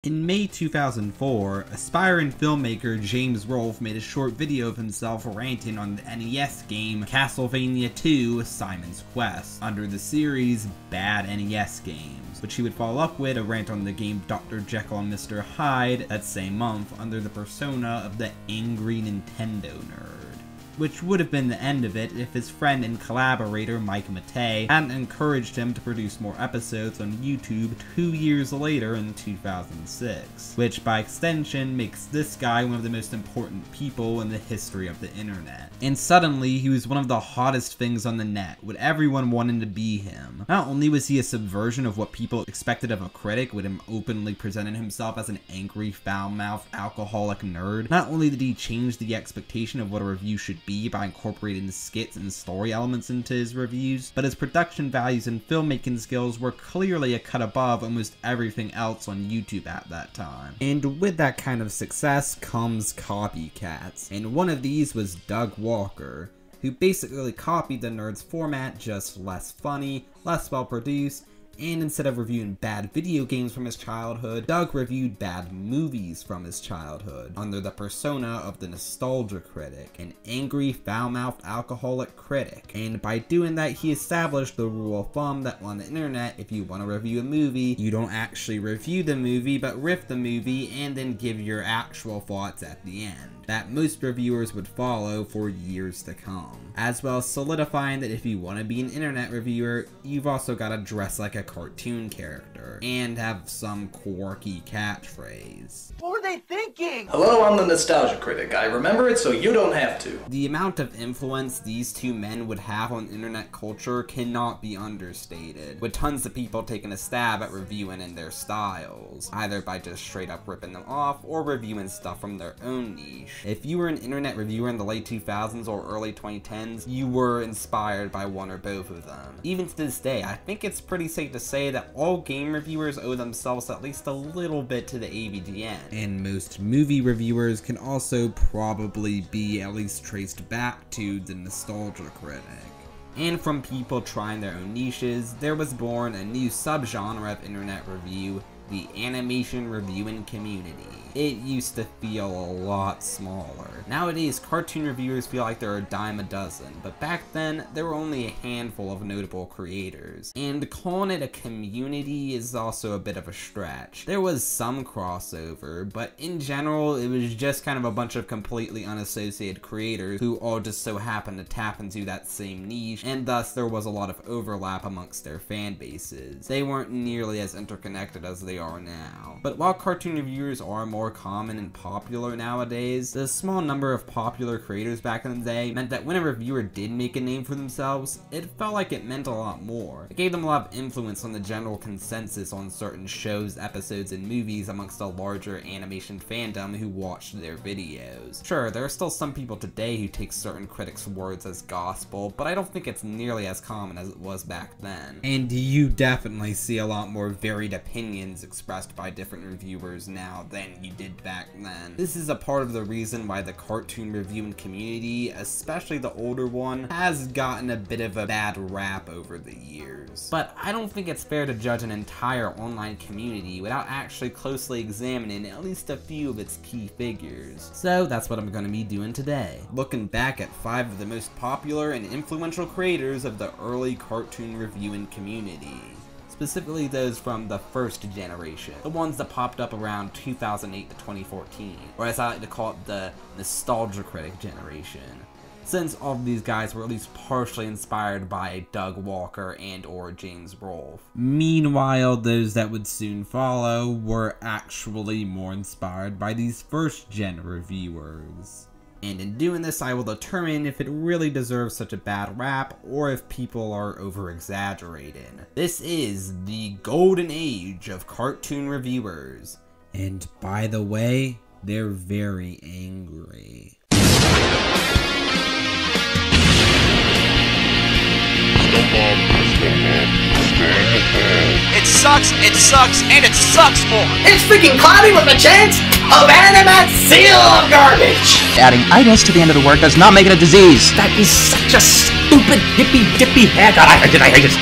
In May 2004, aspiring filmmaker James Rolfe made a short video of himself ranting on the NES game Castlevania II: Simon's Quest, under the series Bad NES Games, which he would follow up with a rant on the game Dr. Jekyll and Mr. Hyde that same month under the persona of the Angry Nintendo Nerd. Which would have been the end of it if his friend and collaborator Mike Matei hadn't encouraged him to produce more episodes on YouTube 2 years later in 2006, which by extension makes this guy one of the most important people in the history of the internet. And suddenly, he was one of the hottest things on the net, with everyone wanting to be him. Not only was he a subversion of what people expected of a critic, with him openly presenting himself as an angry, foul-mouthed, alcoholic nerd, not only did he change the expectation of what a review should be by incorporating skits and story elements into his reviews, but his production values and filmmaking skills were clearly a cut above almost everything else on YouTube at that time. And with that kind of success comes copycats, and one of these was Doug Walker, who basically copied the nerd's format, just less funny, less well produced, and instead of reviewing bad video games from his childhood, Doug reviewed bad movies from his childhood, under the persona of the nostalgia critic, an angry, foul-mouthed, alcoholic critic. And by doing that, he established the rule of thumb that on the internet, if you want to review a movie, you don't actually review the movie, but riff the movie and then give your actual thoughts at the end, that most reviewers would follow for years to come. As well as solidifying that if you want to be an internet reviewer, you've also got to dress like a cartoon character, and have some quirky catchphrase. What were they thinking? Hello, I'm the Nostalgia Critic. I remember it so you don't have to. The amount of influence these two men would have on internet culture cannot be understated, with tons of people taking a stab at reviewing in their styles, either by just straight up ripping them off, or reviewing stuff from their own niche. If you were an internet reviewer in the late 2000s or early 2010s, you were inspired by one or both of them. Even to this day, I think it's pretty safe to say that all game reviewers owe themselves at least a little bit to the AVGN. And most movie reviewers can also probably be at least traced back to the nostalgia critic. And from people trying their own niches, there was born a new subgenre of internet review, the animation reviewing community. It used to feel a lot smaller. Nowadays, cartoon reviewers feel like they're a dime a dozen, but back then, there were only a handful of notable creators. And calling it a community is also a bit of a stretch. There was some crossover, but in general, it was just kind of a bunch of completely unassociated creators who all just so happened to tap into that same niche, and thus there was a lot of overlap amongst their fan bases. They weren't nearly as interconnected as they are now. But while cartoon reviewers are more common and popular nowadays, the small number of popular creators back in the day meant that when a reviewer did make a name for themselves, it felt like it meant a lot more. It gave them a lot of influence on the general consensus on certain shows, episodes, and movies amongst a larger animation fandom who watched their videos. Sure, there are still some people today who take certain critics' words as gospel, but I don't think it's nearly as common as it was back then. And you definitely see a lot more varied opinions expressed by different reviewers now than you did back then. This is a part of the reason why the cartoon reviewing community, especially the older one, has gotten a bit of a bad rap over the years. But I don't think it's fair to judge an entire online community without actually closely examining at least a few of its key figures. So that's what I'm going to be doing today, looking back at 5 of the most popular and influential creators of the early cartoon reviewing community. Specifically those from the first generation, the ones that popped up around 2008 to 2014, or as I like to call it, the nostalgia critic generation, since all of these guys were at least partially inspired by Doug Walker and or James Rolfe. Meanwhile, those that would soon follow were actually more inspired by these first gen reviewers. And in doing this, I will determine if it really deserves such a bad rap, or if people are over-exaggerating. This is the golden age of cartoon reviewers. And by the way, they're very angry. It sucks, and it sucks more. It's freaking cloudy with a chance of animate seal of garbage. Adding itis to the end of the word does not make it a disease. That is such a stupid hippy-dippy hair. God, I just...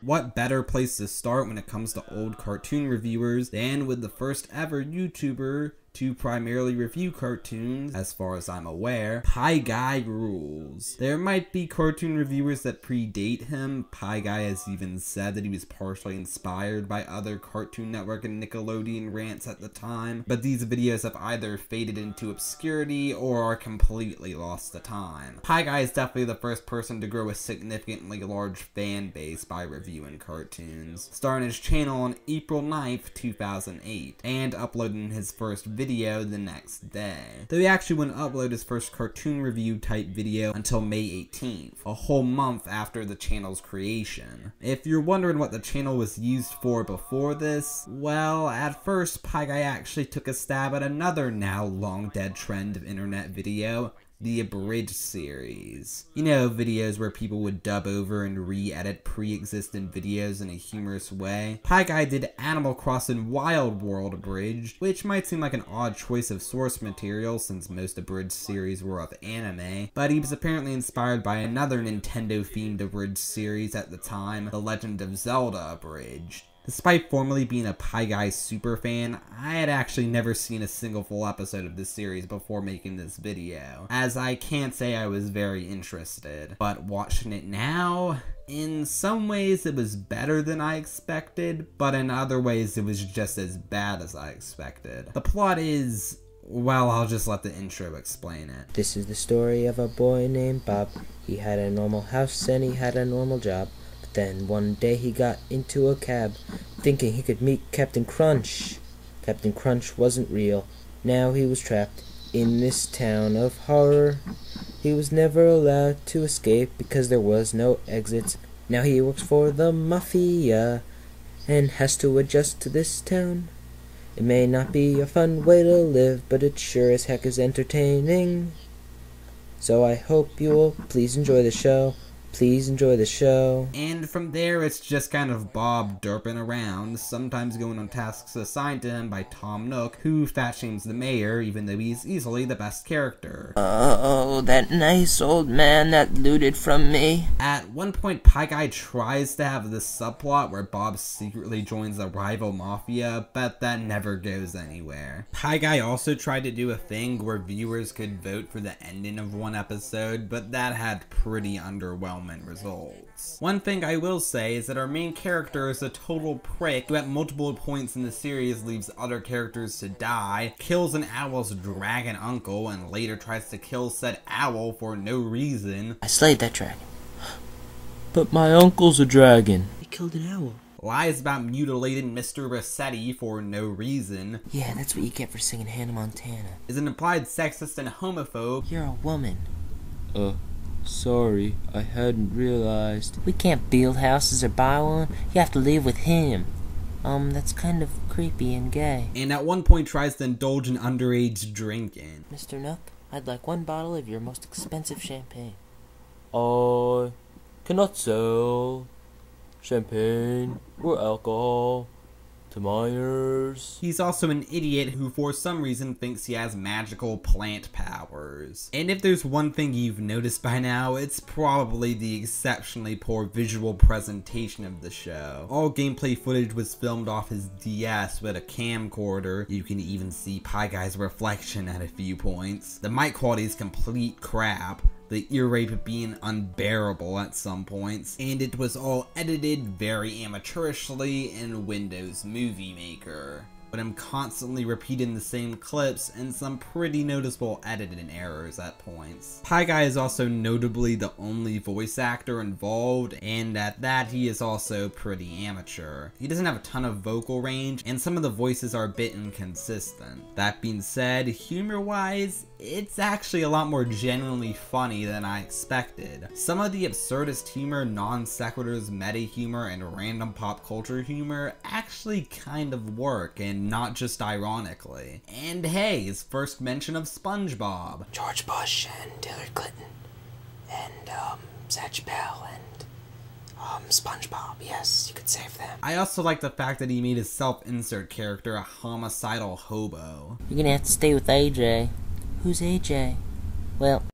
what better place to start when it comes to old cartoon reviewers than with the first ever YouTuber to primarily review cartoons, as far as I'm aware, Pie Guy rules. There might be cartoon reviewers that predate him. Pie Guy has even said that he was partially inspired by other Cartoon Network and Nickelodeon rants at the time, but these videos have either faded into obscurity or are completely lost to time. Pie Guy is definitely the first person to grow a significantly large fan base by reviewing cartoons, starting his channel on April 9th, 2008, and uploading his first video the next day. Though he actually wouldn't upload his first cartoon review type video until May 18th, a whole month after the channel's creation. If you're wondering what the channel was used for before this, well, at first Pie Guy actually took a stab at another now long dead trend of internet video, the abridged series. You know, videos where people would dub over and re-edit pre-existing videos in a humorous way. Pie Guy did Animal Crossing Wild World abridged, which might seem like an odd choice of source material since most abridged series were of anime, but he was apparently inspired by another Nintendo-themed abridged series at the time, The Legend of Zelda abridged. Despite formerly being a Pie Guy superfan, I had actually never seen a single full episode of this series before making this video, as I can't say I was very interested. But watching it now, in some ways it was better than I expected, but in other ways it was just as bad as I expected. The plot is, well, I'll just let the intro explain it. This is the story of a boy named Bob. He had a normal house and he had a normal job. Then one day he got into a cab, thinking he could meet Captain Crunch. Captain Crunch wasn't real. Now he was trapped in this town of horror. He was never allowed to escape because there was no exits. Now he works for the Mafia and has to adjust to this town. It may not be a fun way to live, but it sure as heck is entertaining. So I hope you will please enjoy the show. Please enjoy the show. And from there, it's just kind of Bob derping around, sometimes going on tasks assigned to him by Tom Nook, who fat shames the mayor, even though he's easily the best character. Oh, that nice old man that looted from me. At one point, Pie Guy tries to have this subplot where Bob secretly joins the rival mafia, but that never goes anywhere. Pie Guy also tried to do a thing where viewers could vote for the ending of one episode, but that had pretty underwhelming results. One thing I will say is that our main character is a total prick who at multiple points in the series leaves other characters to die, kills an owl's dragon uncle, and later tries to kill said owl for no reason. I slayed that dragon. But my uncle's a dragon. He killed an owl. Lies about mutilating Mr. Rossetti for no reason. Yeah, that's what you get for singing Hannah Montana. Is an implied sexist and homophobe. You're a woman. Sorry, I hadn't realized. We can't build houses or buy one. You have to live with him. That's kind of creepy and gay. And at one point tries to indulge in underage drinking. Mr. Nook, I'd like one bottle of your most expensive champagne. I cannot sell champagne or alcohol to minors. He's also an idiot who for some reason thinks he has magical plant powers. And if there's one thing you've noticed by now, it's probably the exceptionally poor visual presentation of the show. All gameplay footage was filmed off his DS with a camcorder. You can even see Pie Guy's reflection at a few points. The mic quality is complete crap, the ear rape being unbearable at some points, and it was all edited very amateurishly in Windows Movie Maker. But I'm constantly repeating the same clips and some pretty noticeable editing errors at points. Pie Guy is also notably the only voice actor involved, and at that he is also pretty amateur. He doesn't have a ton of vocal range, and some of the voices are a bit inconsistent. That being said, humor-wise, it's actually a lot more genuinely funny than I expected. Some of the absurdist humor, non-sequiturs, meta humor, and random pop culture humor actually kind of work, and not just ironically. And hey, his first mention of SpongeBob. George Bush and Hillary Clinton and Satch Bell and SpongeBob, yes, you could save them. I also like the fact that he made his self-insert character a homicidal hobo. You're gonna have to stay with AJ. Who's AJ? Well,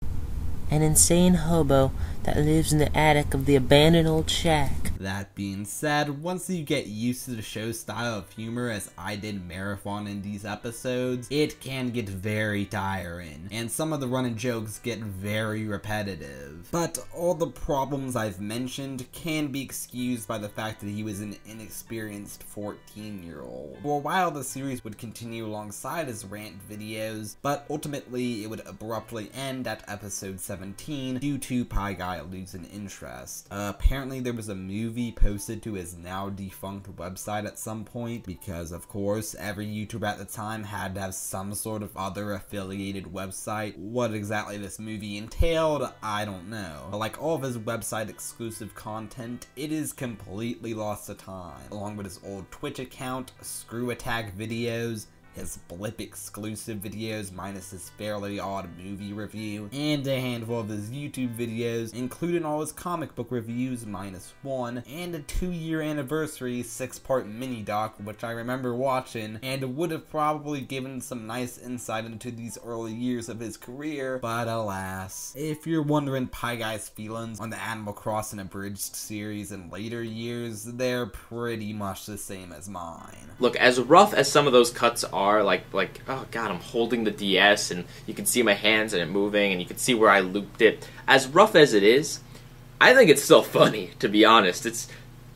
an insane hobo that lives in the attic of the abandoned old shack. That being said, once you get used to the show's style of humor as I did marathoning these episodes, it can get very tiring, and some of the running jokes get very repetitive. But all the problems I've mentioned can be excused by the fact that he was an inexperienced 14-year-old. For a while the series would continue alongside his rant videos, but ultimately it would abruptly end at episode 17 due to Pie Guy losing interest. Apparently there was a movie posted to his now defunct website at some point, because of course every YouTuber at the time had to have some sort of other affiliated website. What exactly this movie entailed, I don't know. But like all of his website exclusive content, it is completely lost to time, along with his old Twitch account, Screw Attack videos, his Blip exclusive videos minus his Fairly Odd movie review, and a handful of his YouTube videos, including all his comic book reviews minus one, and a 2-year anniversary 6-part mini doc, which I remember watching, and would have probably given some nice insight into these early years of his career, but alas. If you're wondering Pie Guy's feelings on the Animal Crossing Abridged series in later years, they're pretty much the same as mine. Look, as rough as some of those cuts are, like, oh god, I'm holding the DS and you can see my hands and it moving and you can see where I looped it. As rough as it is, I think it's still funny, to be honest.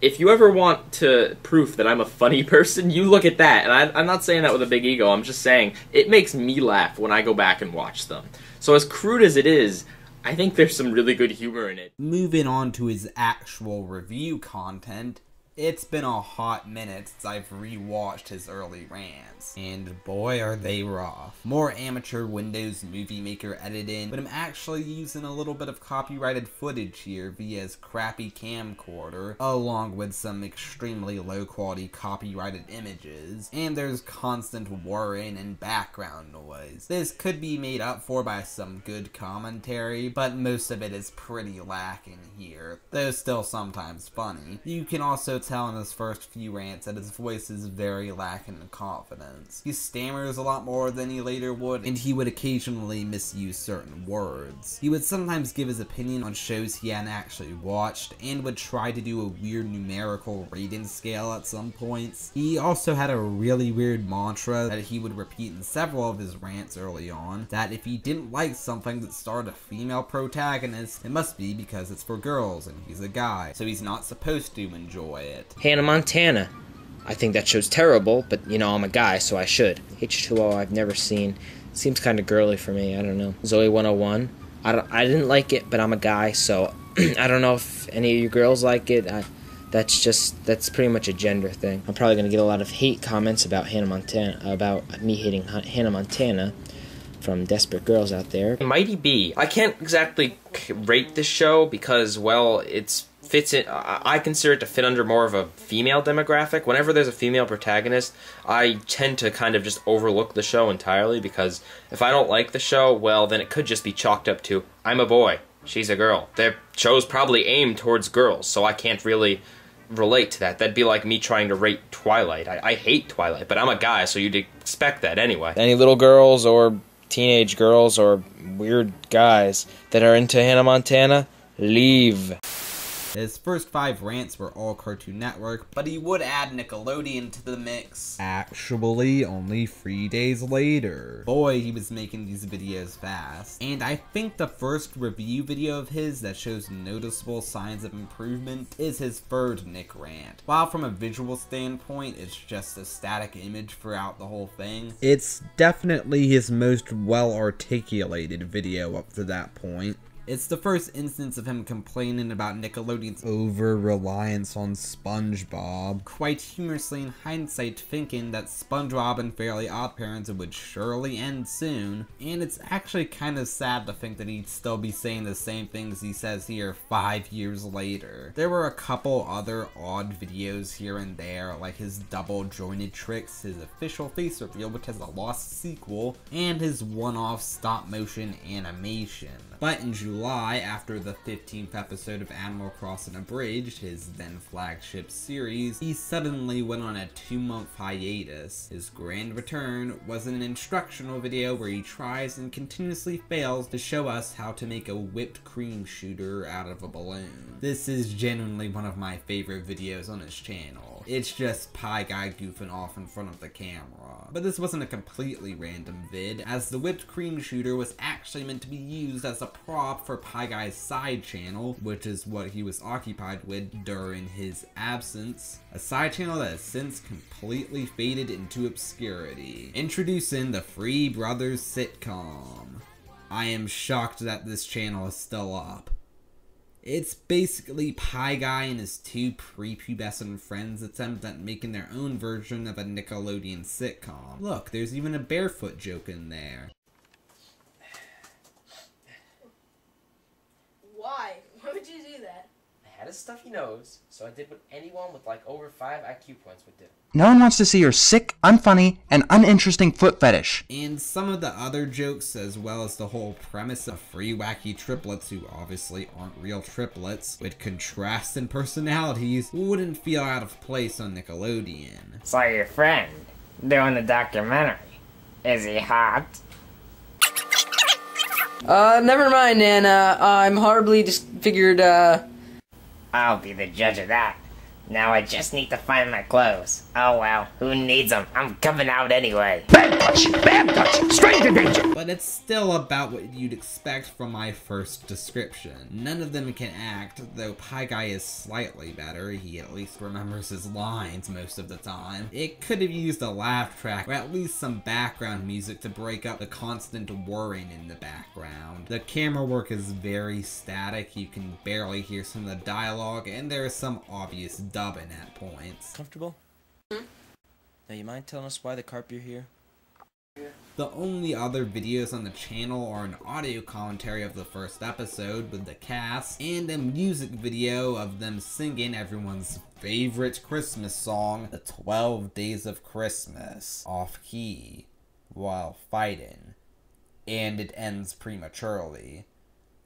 If you ever want proof that I'm a funny person, you look at that. And I'm not saying that with a big ego, I'm just saying it makes me laugh when I go back and watch them. So as crude as it is, I think there's some really good humor in it. Moving on to his actual review content, it's been a hot minute since I've rewatched his early rants, and boy are they rough. More amateur Windows Movie Maker editing, but I'm actually using a little bit of copyrighted footage here via his crappy camcorder, along with some extremely low quality copyrighted images, and there's constant whirring and background noise. This could be made up for by some good commentary, but most of it is pretty lacking here, though still sometimes funny. You can also tell in his first few rants that his voice is very lacking in confidence. He stammers a lot more than he later would, and he would occasionally misuse certain words. He would sometimes give his opinion on shows he hadn't actually watched, and would try to do a weird numerical rating scale at some points. He also had a really weird mantra that he would repeat in several of his rants early on, that if he didn't like something that starred a female protagonist, it must be because it's for girls and he's a guy, so he's not supposed to enjoy it. Hannah Montana. I think that show's terrible, but you know, I'm a guy, so I should. H2O I've never seen. Seems kind of girly for me, I don't know. Zoe 101. I didn't like it, but I'm a guy, so I don't know if any of you girls like it. That's pretty much a gender thing. I'm probably gonna get a lot of hate comments about about me hating Hannah Montana from desperate girls out there. Mighty B. I can't exactly rate this show because, well, fits in. I consider it to fit under more of a female demographic. Whenever there's a female protagonist, I tend to kind of just overlook the show entirely, because if I don't like the show, well, then it could just be chalked up to, I'm a boy, she's a girl. Their show's probably aimed towards girls, so I can't really relate to that. That'd be like me trying to rate Twilight. I hate Twilight, but I'm a guy, so you'd expect that anyway. Any little girls or teenage girls or weird guys that are into Hannah Montana, leave. His first 5 rants were all Cartoon Network, but he would add Nickelodeon to the mix. Actually, only 3 days later. Boy, he was making these videos fast. And I think the first review video of his that shows noticeable signs of improvement is his third Nick rant. While from a visual standpoint, it's just a static image throughout the whole thing, it's definitely his most well-articulated video up to that point. It's the first instance of him complaining about Nickelodeon's over-reliance on SpongeBob, quite humorously in hindsight thinking that SpongeBob and Fairly OddParents would surely end soon, and it's actually kind of sad to think that he'd still be saying the same things he says here 5 years later. There were a couple other odd videos here and there, like his double jointed tricks, his official face reveal which has a lost sequel, and his one-off stop-motion animation. But in July July, after the 15th episode of Animal Crossing Abridged, his then flagship series, he suddenly went on a 2-month hiatus. His grand return was an instructional video where he tries and continuously fails to show us how to make a whipped cream shooter out of a balloon. This is genuinely one of my favorite videos on his channel. It's just Pie Guy goofing off in front of the camera. But this wasn't a completely random vid, as the whipped cream shooter was actually meant to be used as a prop for Pie Guy's side channel, which is what he was occupied with during his absence. A side channel that has since completely faded into obscurity. Introducing the Free Brothers sitcom. I am shocked that this channel is still up. It's basically Pie Guy and his two prepubescent friends attempt at making their own version of a Nickelodeon sitcom. Look, there's even a barefoot joke in there. Why? Why would you do that? I had a stuffy nose, so I did what anyone with like over 5 IQ points would do. No one wants to see your sick, unfunny, and uninteresting foot fetish. And some of the other jokes, as well as the whole premise of free wacky triplets who obviously aren't real triplets, with contrasts in personalities, wouldn't feel out of place on Nickelodeon. So your friend, doing the documentary, is he hot? Never mind, Nana. I'm horribly disfigured, I'll be the judge of that. Now I just need to find my clothes. Oh well, who needs them? I'm coming out anyway. Bad touch, stranger danger. But it's still about what you'd expect from my first description. None of them can act, though Pie Guy is slightly better. He at least remembers his lines most of the time. It could have used a laugh track, or at least some background music to break up the constant whirring in the background. The camera work is very static, you can barely hear some of the dialogue, and there is some obvious dubbing at points. Comfortable? Now, you mind telling us why the carp you're here? The only other videos on the channel are an audio commentary of the first episode with the cast, and a music video of them singing everyone's favorite Christmas song, The 12 Days of Christmas, off-key, while fighting, and it ends prematurely.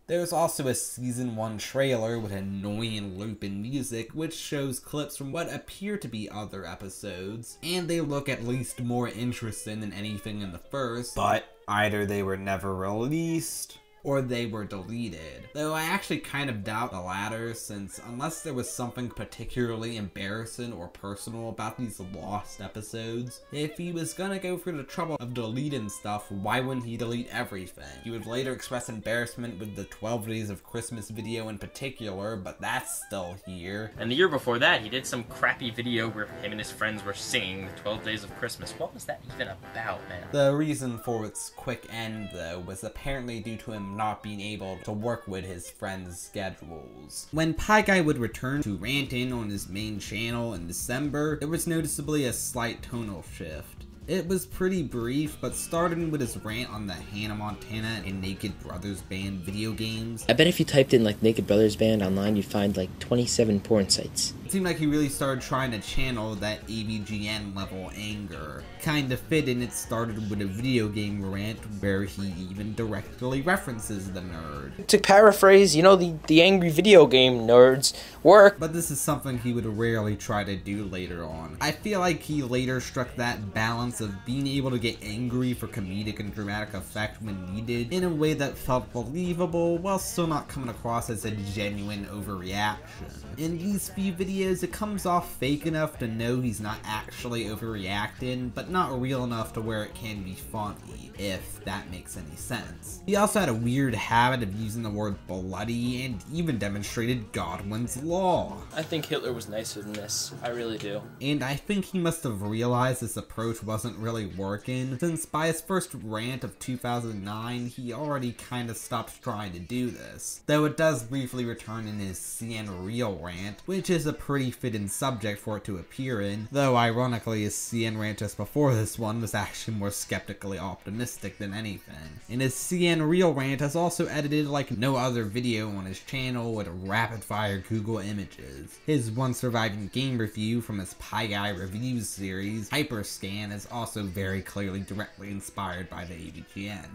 There's also a Season 1 trailer with annoying looping music, which shows clips from what appear to be other episodes, and they look at least more interesting than anything in the first, but either they were never released, or they were deleted. Though I actually kind of doubt the latter, since unless there was something particularly embarrassing or personal about these lost episodes, if he was gonna go through the trouble of deleting stuff, why wouldn't he delete everything? He would later express embarrassment with the 12 Days of Christmas video in particular, but that's still here. And the year before that, he did some crappy video where him and his friends were singing the 12 Days of Christmas. What was that even about, man? The reason for its quick end, though, was apparently due to him not being able to work with his friends' schedules. When Pie Guy would return to ranting on his main channel in December, there was noticeably a slight tonal shift. It was pretty brief, but starting with his rant on the Hannah Montana and Naked Brothers Band video games. I bet if you typed in like Naked Brothers Band online, you'd find like 27 porn sites. It seemed like he really started trying to channel that AVGN level anger. Kinda fitting, it started with a video game rant where he even directly references the nerd. to paraphrase, you know, the angry video game nerds work. But this is something he would rarely try to do later on. I feel like he later struck that balance of being able to get angry for comedic and dramatic effect when needed in a way that felt believable while still not coming across as a genuine overreaction. In these few videos, it comes off fake enough to know he's not actually overreacting, but not real enough to where it can be funny, if that makes any sense. He also had a weird habit of using the word bloody and even demonstrated Godwin's Law. I think Hitler was nicer than this. I really do. And I think he must have realized this approach wasn't really working, since by his first rant of 2009, he already kinda stopped trying to do this. Though it does briefly return in his CN Real rant, which is a pretty fitting subject for it to appear in, though ironically his CN rant just before this one was actually more skeptically optimistic than anything. And his CN Real rant is also edited like no other video on his channel with rapid-fire Google images. His one surviving game review from his Pie Guy Reviews series, Hyperscan, is also very clearly directly inspired by the AVGN,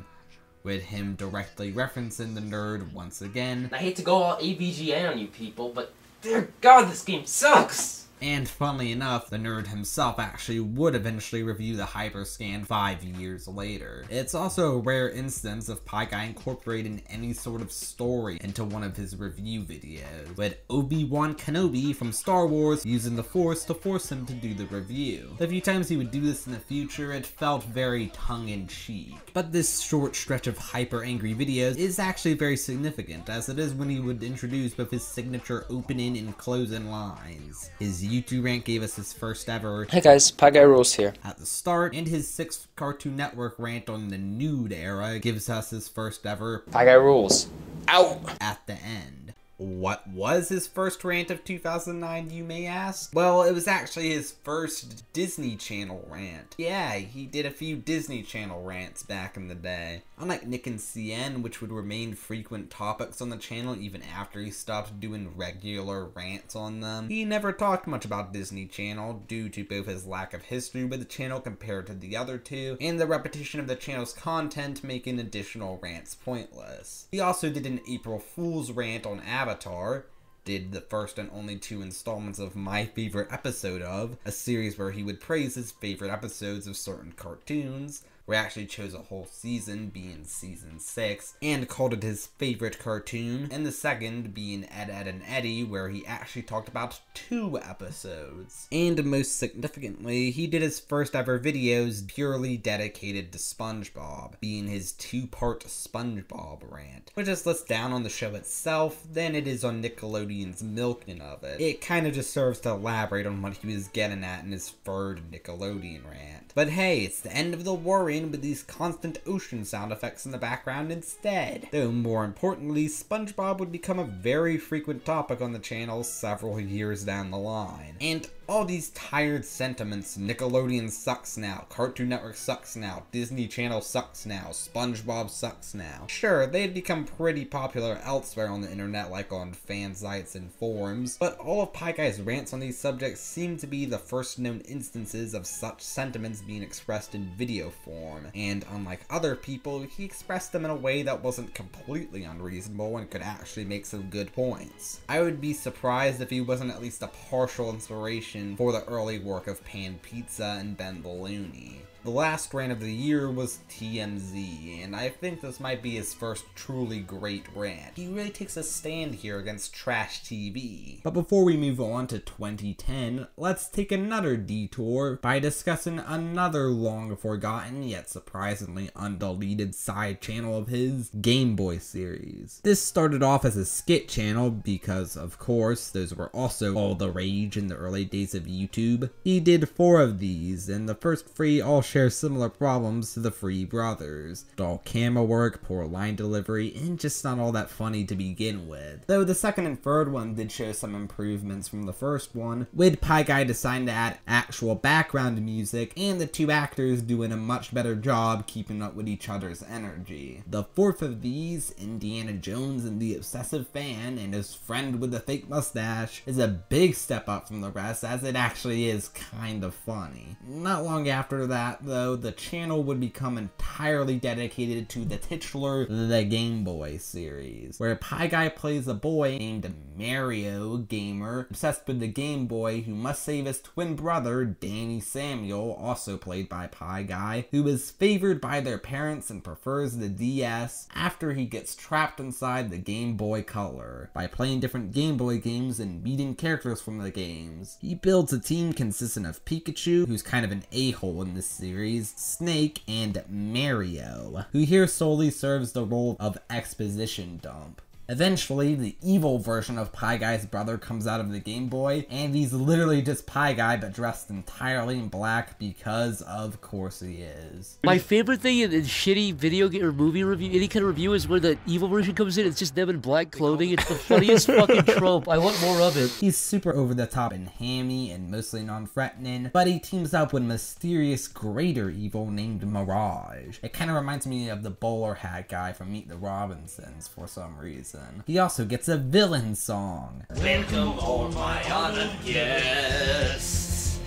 with him directly referencing the nerd once again. I hate to go all AVGN on you people, but dear God, this game sucks! And funnily enough, the nerd himself actually would eventually review the Hyperscan 5 years later. It's also a rare instance of PieGuy incorporating any sort of story into one of his review videos, with Obi-Wan Kenobi from Star Wars using the Force to force him to do the review. The few times he would do this in the future, it felt very tongue-in-cheek. But this short stretch of hyper-angry videos is actually very significant, as it is when he would introduce both his signature opening and closing lines. His YouTube rant gave us his first ever Hey guys, PieGuy Rules here at the start, and his 6th Cartoon Network rant on the nude era gives us his first ever PieGuy Rules. Out! At the end. What was his first rant of 2009, you may ask? Well, it was actually his first Disney Channel rant. Yeah, he did a few Disney Channel rants back in the day. Unlike Nick and CN, which would remain frequent topics on the channel even after he stopped doing regular rants on them, he never talked much about Disney Channel due to both his lack of history with the channel compared to the other two, and the repetition of the channel's content making additional rants pointless. He also did an April Fool's rant on Avatar, did the first and only 2 installments of My Favorite Episode Of, a series where he would praise his favorite episodes of certain cartoons, where he actually chose a whole season, being season 6, and called it his favorite cartoon, and the second being Ed, Edd n Eddy, where he actually talked about 2 episodes. And most significantly, he did his first ever videos purely dedicated to SpongeBob, being his 2-part SpongeBob rant, which is less down on the show itself than it is on Nickelodeon's milking of it. It kind of just serves to elaborate on what he was getting at in his 3rd Nickelodeon rant. But hey, it's the end of the worrying with these constant ocean sound effects in the background instead. Though more importantly, SpongeBob would become a very frequent topic on the channel several years down the line. And all these tired sentiments, Nickelodeon sucks now, Cartoon Network sucks now, Disney Channel sucks now, SpongeBob sucks now. Sure, they'd become pretty popular elsewhere on the internet, like on fan sites and forums, but all of PieGuy's rants on these subjects seem to be the first known instances of such sentiments being expressed in video form, and unlike other people, he expressed them in a way that wasn't completely unreasonable and could actually make some good points. I would be surprised if he wasn't at least a partial inspiration for the early work of Pan Pizza and Ben Ballooney. The last rant of the year was TMZ, and I think this might be his first truly great rant. He really takes a stand here against trash TV. But before we move on to 2010, let's take another detour by discussing another long forgotten yet surprisingly undeleted side channel of his, Game Boy series. This started off as a skit channel because, of course, those were also all the rage in the early days of YouTube. He did 4 of these, and the first 3 all share similar problems to the Free Brothers. Dull camera work, poor line delivery, and just not all that funny to begin with. Though the second and third one did show some improvements from the first one, with PieGuy deciding to add actual background music, and the 2 actors doing a much better job keeping up with each other's energy. The 4th of these, Indiana Jones and the Obsessive Fan and his friend with the fake mustache, is a big step up from the rest, as it actually is kind of funny. Not long after that, though, the channel would become entirely dedicated to the titular The Game Boy series, where PieGuy plays a boy named Mario Gamer, obsessed with the Game Boy, who must save his twin brother, Danny Samuel, also played by PieGuy, who is favored by their parents and prefers the DS, after he gets trapped inside the Game Boy Color, by playing different Game Boy games and beating characters from the games. He builds a team consisting of Pikachu, who's kind of an a-hole in this series, Snake, and Mario, who here solely serves the role of exposition dump. Eventually, the evil version of PieGuy's brother comes out of the Game Boy, and he's literally just PieGuy but dressed entirely in black because of course he is. My favorite thing in shitty video game or movie review, any kind of review, is where the evil version comes in, it's just them in black clothing. It's the funniest fucking trope. I want more of it. He's super over the top and hammy and mostly non-threatening, but he teams up with a mysterious greater evil named Mirage. It kind of reminds me of the bowler hat guy from Meet the Robinsons for some reason. He also gets a villain song. Welcome all my honored guests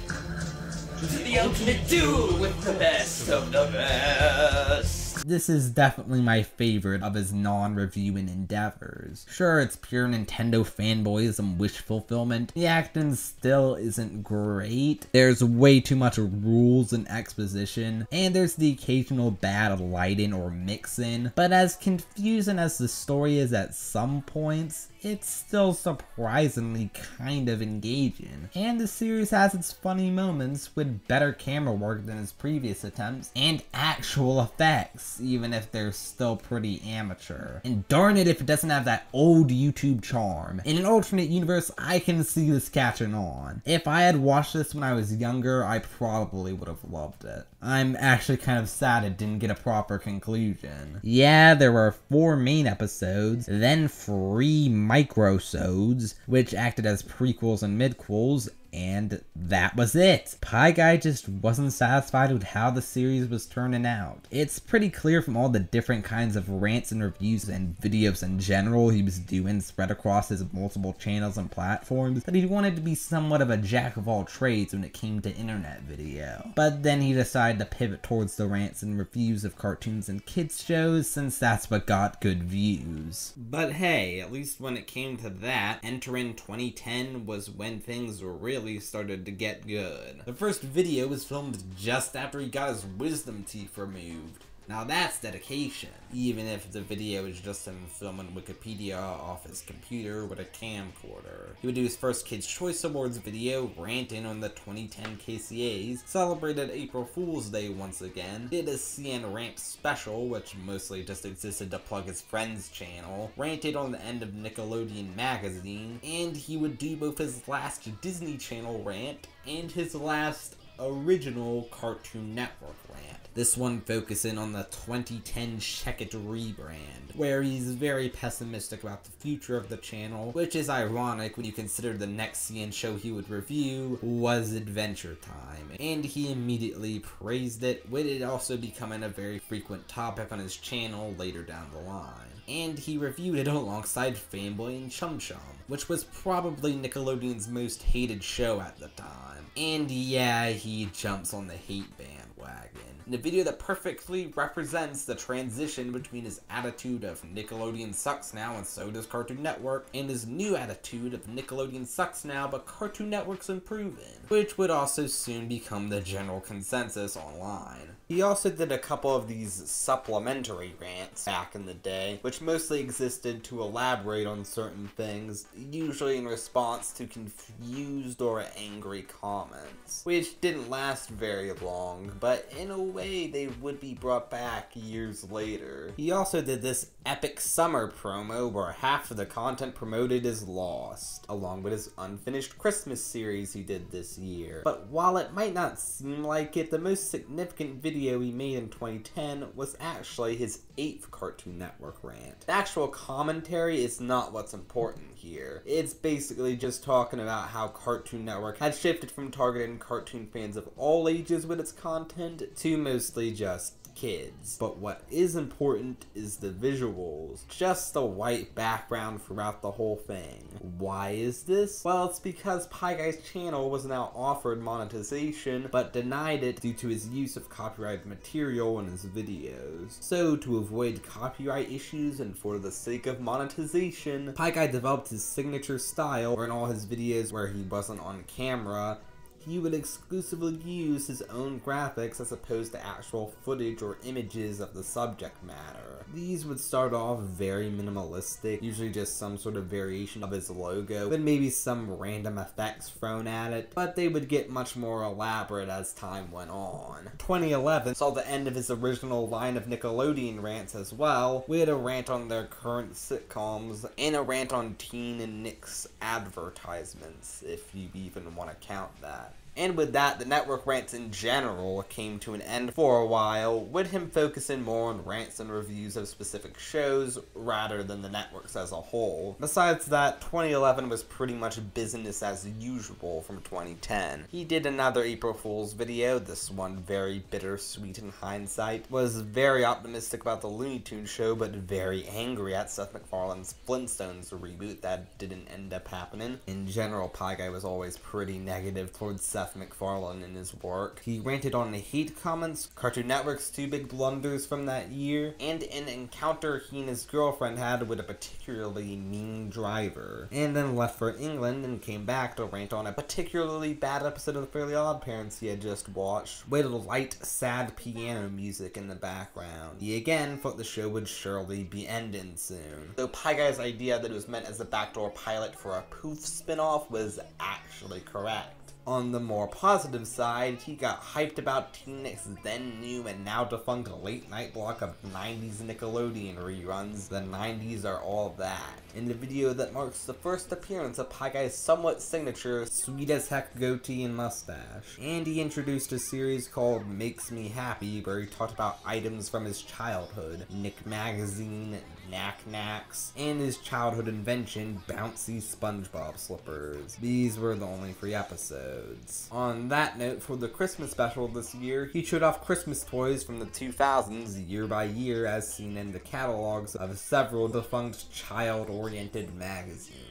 to the ultimate duel with the best of the best. This is definitely my favorite of his non-reviewing endeavors. Sure, it's pure Nintendo fanboyism wish fulfillment. The acting still isn't great. There's way too much rules and exposition, and there's the occasional bad lighting or mixing, but as confusing as the story is at some points, it's still surprisingly kind of engaging. And the series has its funny moments with better camera work than his previous attempts, and actual effects, even if they're still pretty amateur. And darn it if it doesn't have that old YouTube charm. In an alternate universe, I can see this catching on. If I had watched this when I was younger, I probably would have loved it. I'm actually kind of sad it didn't get a proper conclusion. Yeah, there were 4 main episodes, then 3 microsodes, which acted as prequels and midquels, and that was it. Pie Guy just wasn't satisfied with how the series was turning out. It's pretty clear from all the different kinds of rants and reviews and videos in general he was doing spread across his multiple channels and platforms that he wanted to be somewhat of a jack of all trades when it came to internet video. But then he decided to pivot towards the rants and reviews of cartoons and kids shows since that's what got good views. But hey, at least when it came to that, entering 2010 was when things were really started to get good. The first video was filmed just after he got his wisdom teeth removed. Now that's dedication, even if the video is just him filming Wikipedia off his computer with a camcorder. He would do his first Kids' Choice Awards video, ranting on the 2010 KCAs, celebrated April Fool's Day once again, did a CN Rant special, which mostly just existed to plug his friend's channel, ranted on the end of Nickelodeon magazine, and he would do both his last Disney Channel rant and his last original Cartoon Network rant. This one focusing on the 2010 Check It rebrand, where he's very pessimistic about the future of the channel, which is ironic when you consider the next CN show he would review was Adventure Time, and he immediately praised it, with it also becoming a very frequent topic on his channel later down the line. And he reviewed it alongside Fanboy and Chum Chum, which was probably Nickelodeon's most hated show at the time. And yeah, he jumps on the hate bandwagon. In a video that perfectly represents the transition between his attitude of Nickelodeon sucks now and so does Cartoon Network, and his new attitude of Nickelodeon sucks now but Cartoon Network's improving, which would also soon become the general consensus online. He also did a couple of these supplementary rants back in the day, which mostly existed to elaborate on certain things, usually in response to confused or angry comments, which didn't last very long, but in a way they would be brought back years later. He also did this epic summer promo where half of the content promoted is lost, along with his unfinished Christmas series he did this year. But while it might not seem like it, the most significant video he made in 2010 was actually his 8th Cartoon Network rant. The actual commentary is not what's important here. It's basically just talking about how Cartoon Network had shifted from targeting cartoon fans of all ages with its content to mostly just kids. But what is important is the visuals, just the white background throughout the whole thing. Why is this? Well, it's because Pie Guy's channel was now offered monetization, but denied it due to his use of copyrighted material in his videos. So to avoid copyright issues and for the sake of monetization, Pie Guy developed his signature style, where in all his videos where he wasn't on camera, he would exclusively use his own graphics as opposed to actual footage or images of the subject matter. These would start off very minimalistic, usually just some sort of variation of his logo, with maybe some random effects thrown at it, but they would get much more elaborate as time went on. 2011 saw the end of his original line of Nickelodeon rants as well, with a rant on their current sitcoms, and a rant on Teen and Nick's advertisements, if you even want to count that. And with that, the network rants in general came to an end for a while, with him focusing more on rants and reviews of specific shows rather than the networks as a whole. Besides that, 2011 was pretty much business as usual from 2010. He did another April Fool's video, this one very bittersweet in hindsight, was very optimistic about the Looney Tunes show but very angry at Seth MacFarlane's Flintstones reboot that didn't end up happening. In general, Pie Guy was always pretty negative towards Seth Seth MacFarlane in his work. He ranted on hate comments, Cartoon Network's 2 big blunders from that year, and an encounter he and his girlfriend had with a particularly mean driver, and then left for England and came back to rant on a particularly bad episode of The Fairly Odd Parents he had just watched, with light, sad piano music in the background. He again thought the show would surely be ending soon, though Pie Guy's idea that it was meant as a backdoor pilot for a Poof spin-off was actually correct. On the more positive side, he got hyped about TeenNick's then new and now defunct late-night block of 90s Nickelodeon reruns, The 90s Are All That, in the video that marks the first appearance of Pie Guy's somewhat signature sweet-as-heck goatee and mustache. And he introduced a series called Makes Me Happy, where he talked about items from his childhood, Nick Magazine, Knack Knacks, and his childhood invention, bouncy SpongeBob slippers. These were the only 3 episodes. On that note, for the Christmas special this year, he showed off Christmas toys from the 2000s year by year as seen in the catalogs of several defunct child-oriented magazines.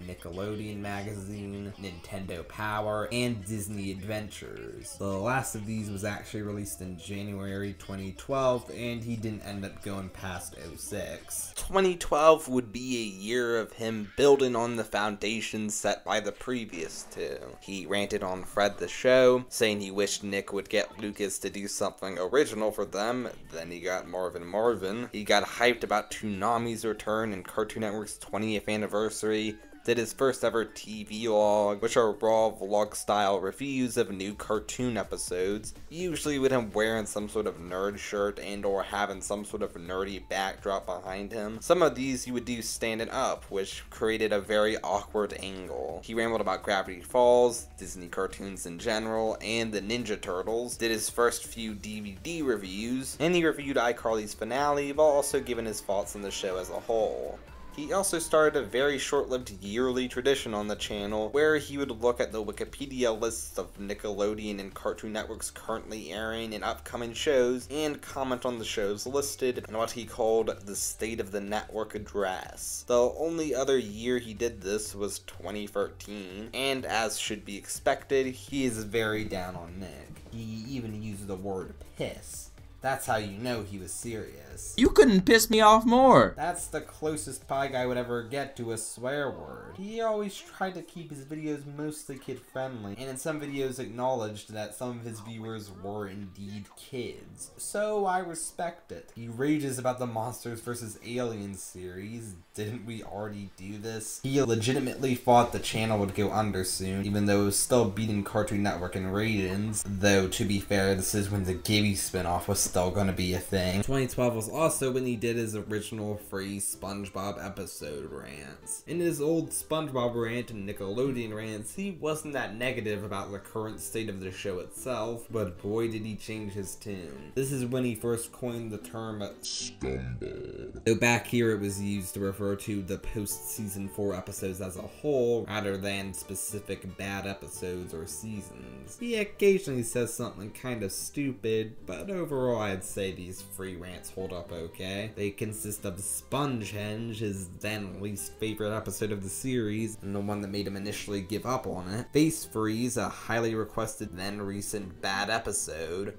Nickelodeon Magazine, Nintendo Power, and Disney Adventures. The last of these was actually released in January 2012, and he didn't end up going past 06. 2012 would be a year of him building on the foundation set by the previous 2. He ranted on Fred the Show, saying he wished Nick would get Lucas to do something original for them. Then he got Marvin Marvin. He got hyped about Toonami's return and Cartoon Network's 20th anniversary. Did his first ever TV log, which are raw vlog style reviews of new cartoon episodes, usually with him wearing some sort of nerd shirt and or having some sort of nerdy backdrop behind him. Some of these he would do standing up, which created a very awkward angle. He rambled about Gravity Falls, Disney cartoons in general, and the Ninja Turtles, did his first few DVD reviews, and he reviewed iCarly's finale while also giving his thoughts on the show as a whole. He also started a very short-lived yearly tradition on the channel where he would look at the Wikipedia lists of Nickelodeon and Cartoon Network's currently airing and upcoming shows and comment on the shows listed in what he called the State of the Network Address. The only other year he did this was 2013, and as should be expected, he is very down on Nick. He even used the word piss. That's how you know he was serious. You couldn't piss me off more. That's the closest Pie Guy would ever get to a swear word. He always tried to keep his videos mostly kid-friendly, and in some videos acknowledged that some of his viewers were indeed kids. So I respect it. He rages about the Monsters vs. Aliens series. Didn't we already do this? He legitimately thought the channel would go under soon, even though it was still beating Cartoon Network in ratings. Though, to be fair, this is when the Gibby spinoff was still gonna be a thing. 2012 was also when he did his original free SpongeBob episode rants. In his old SpongeBob rant and Nickelodeon rants, he wasn't that negative about the current state of the show itself, but boy did he change his tune. This is when he first coined the term scumbag. Though back here it was used to refer to the post-season 4 episodes as a whole, rather than specific bad episodes or seasons. He occasionally says something kind of stupid, but overall I'd say these free rants hold up okay. They consist of Spongehenge, his then least favorite episode of the series, and the one that made him initially give up on it. Face Freeze, a highly requested then recent bad episode.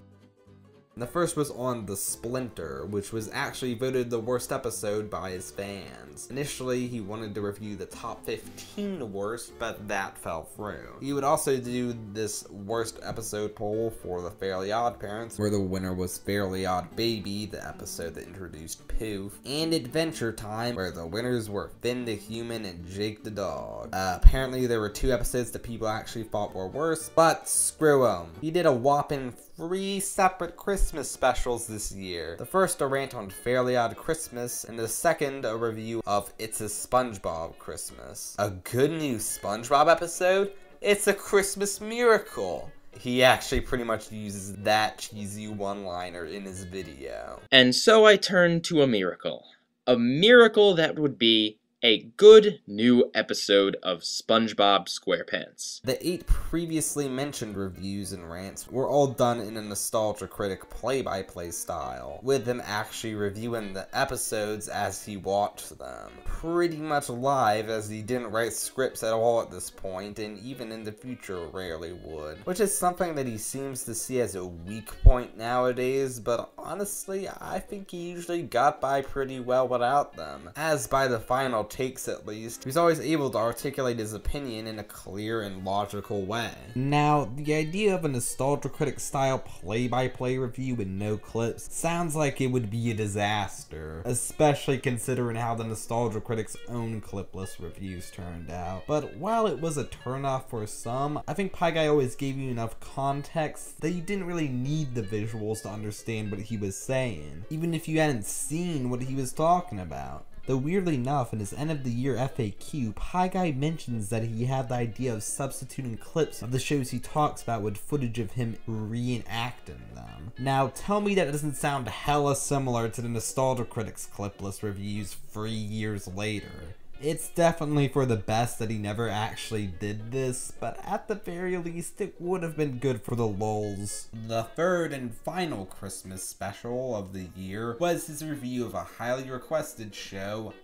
The first was on The Splinter, which was actually voted the worst episode by his fans. Initially, he wanted to review the top 15 worst, but that fell through. He would also do this worst episode poll for The Fairly Odd Parents, where the winner was Fairly Odd Baby, the episode that introduced Poof, and Adventure Time, where the winners were Finn the Human and Jake the Dog. Apparently, there were 2 episodes that people actually thought were worse, but screw 'em. He did a whopping 3 separate Christmas specials this year. The first a rant on Fairly Odd Christmas, and the second a review of It's a SpongeBob Christmas. A good new SpongeBob episode? It's a Christmas miracle! He actually pretty much uses that cheesy one-liner in his video. And so I turned to a miracle. A miracle that would be a good new episode of SpongeBob SquarePants. The 8 previously mentioned reviews and rants were all done in a Nostalgia Critic play-by-play style, with him actually reviewing the episodes as he watched them. Pretty much live, as he didn't write scripts at all at this point, and even in the future rarely would. Which is something that he seems to see as a weak point nowadays, but honestly, I think he usually got by pretty well without them. As by the final takes at least, he was always able to articulate his opinion in a clear and logical way. Now, the idea of a Nostalgia Critic style play-by-play review with no clips sounds like it would be a disaster, especially considering how the Nostalgia Critic's own clipless reviews turned out. But while it was a turnoff for some, I think Pie Guy always gave you enough context that you didn't really need the visuals to understand what he was saying, even if you hadn't seen what he was talking about. Though weirdly enough, in his end of the year FAQ, Pie Guy mentions that he had the idea of substituting clips of the shows he talks about with footage of him reenacting them. Now tell me that doesn't sound hella similar to the Nostalgia Critics clipless reviews 3 years later. It's definitely for the best that he never actually did this, but at the very least, it would have been good for the lulz. The third and final Christmas special of the year was his review of a highly requested show,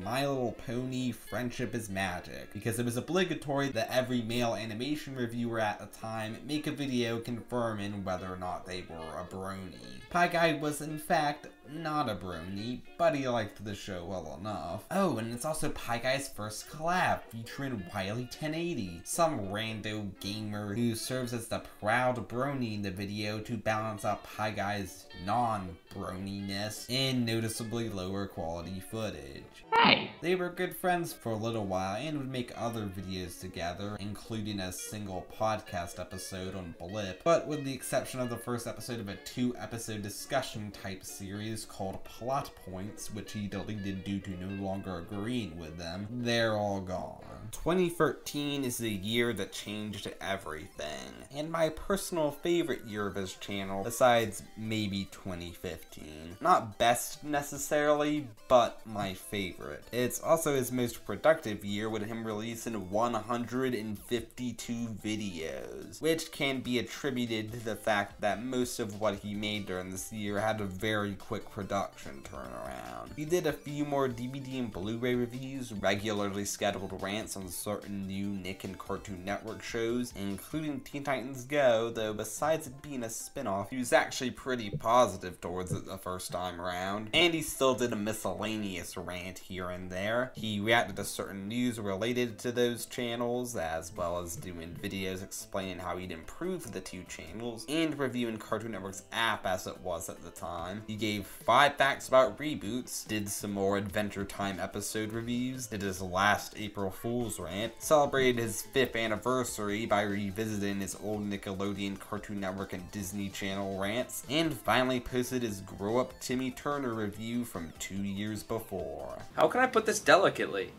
My Little Pony: Friendship is Magic, because it was obligatory that every male animation reviewer at the time make a video confirming whether or not they were a brony. Pie Guy was in fact not a brony, but he liked the show well enough. Oh, and it's also Pie Guy's first collab featuring Wily1080, some rando gamer who serves as the proud brony in the video to balance out Pie Guy's non-broniness and noticeably lower quality footage. Hey! They were good friends for a little while and would make other videos together, including a single podcast episode on Blip, but with the exception of the first episode of a 2-episode discussion type series called Plot Points, which he deleted due to no longer agreeing with them, they're all gone. 2013 is the year that changed everything, and my personal favorite year of his channel, besides maybe 2015. Not best necessarily, but my favorite. It's also his most productive year, with him releasing 152 videos, which can be attributed to the fact that most of what he made during this year had a very quick production turnaround. He did a few more DVD and Blu-ray reviews, regularly scheduled rants on certain new Nick and Cartoon Network shows, including Teen Titans Go, though besides it being a spin-off, he was actually pretty positive towards it the first time around. And he still did a miscellaneous rant here and there. He reacted to certain news related to those channels, as well as doing videos explaining how he'd improved the 2 channels, and reviewing Cartoon Network's app as it was at the time. He gave 5 facts about reboots, did some more Adventure Time episode reviews, did his last April Fool's rant, celebrated his 5th anniversary by revisiting his old Nickelodeon, Cartoon Network, and Disney Channel rants, and finally posted his Grow Up Timmy Turner review from 2 years before. How can I put this delicately?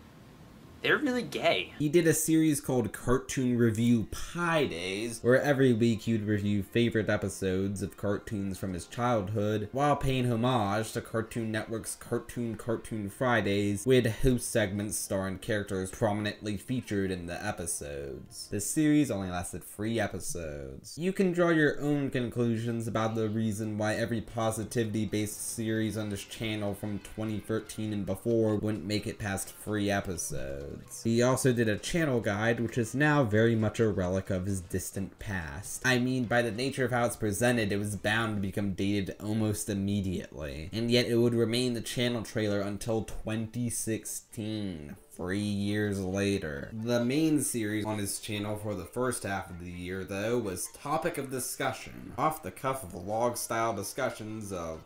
They're really gay. He did a series called Cartoon Review Pie Days, where every week he would review favorite episodes of cartoons from his childhood, while paying homage to Cartoon Network's Cartoon Fridays, with host segments starring characters prominently featured in the episodes. The series only lasted 3 episodes. You can draw your own conclusions about the reason why every positivity-based series on this channel from 2013 and before wouldn't make it past 3 episodes. He also did a channel guide, which is now very much a relic of his distant past. I mean, by the nature of how it's presented, it was bound to become dated almost immediately, and yet it would remain the channel trailer until 2016. 3 years later. The main series on his channel for the first half of the year, though, was Topic of Discussion, off the cuff of vlog-style discussions of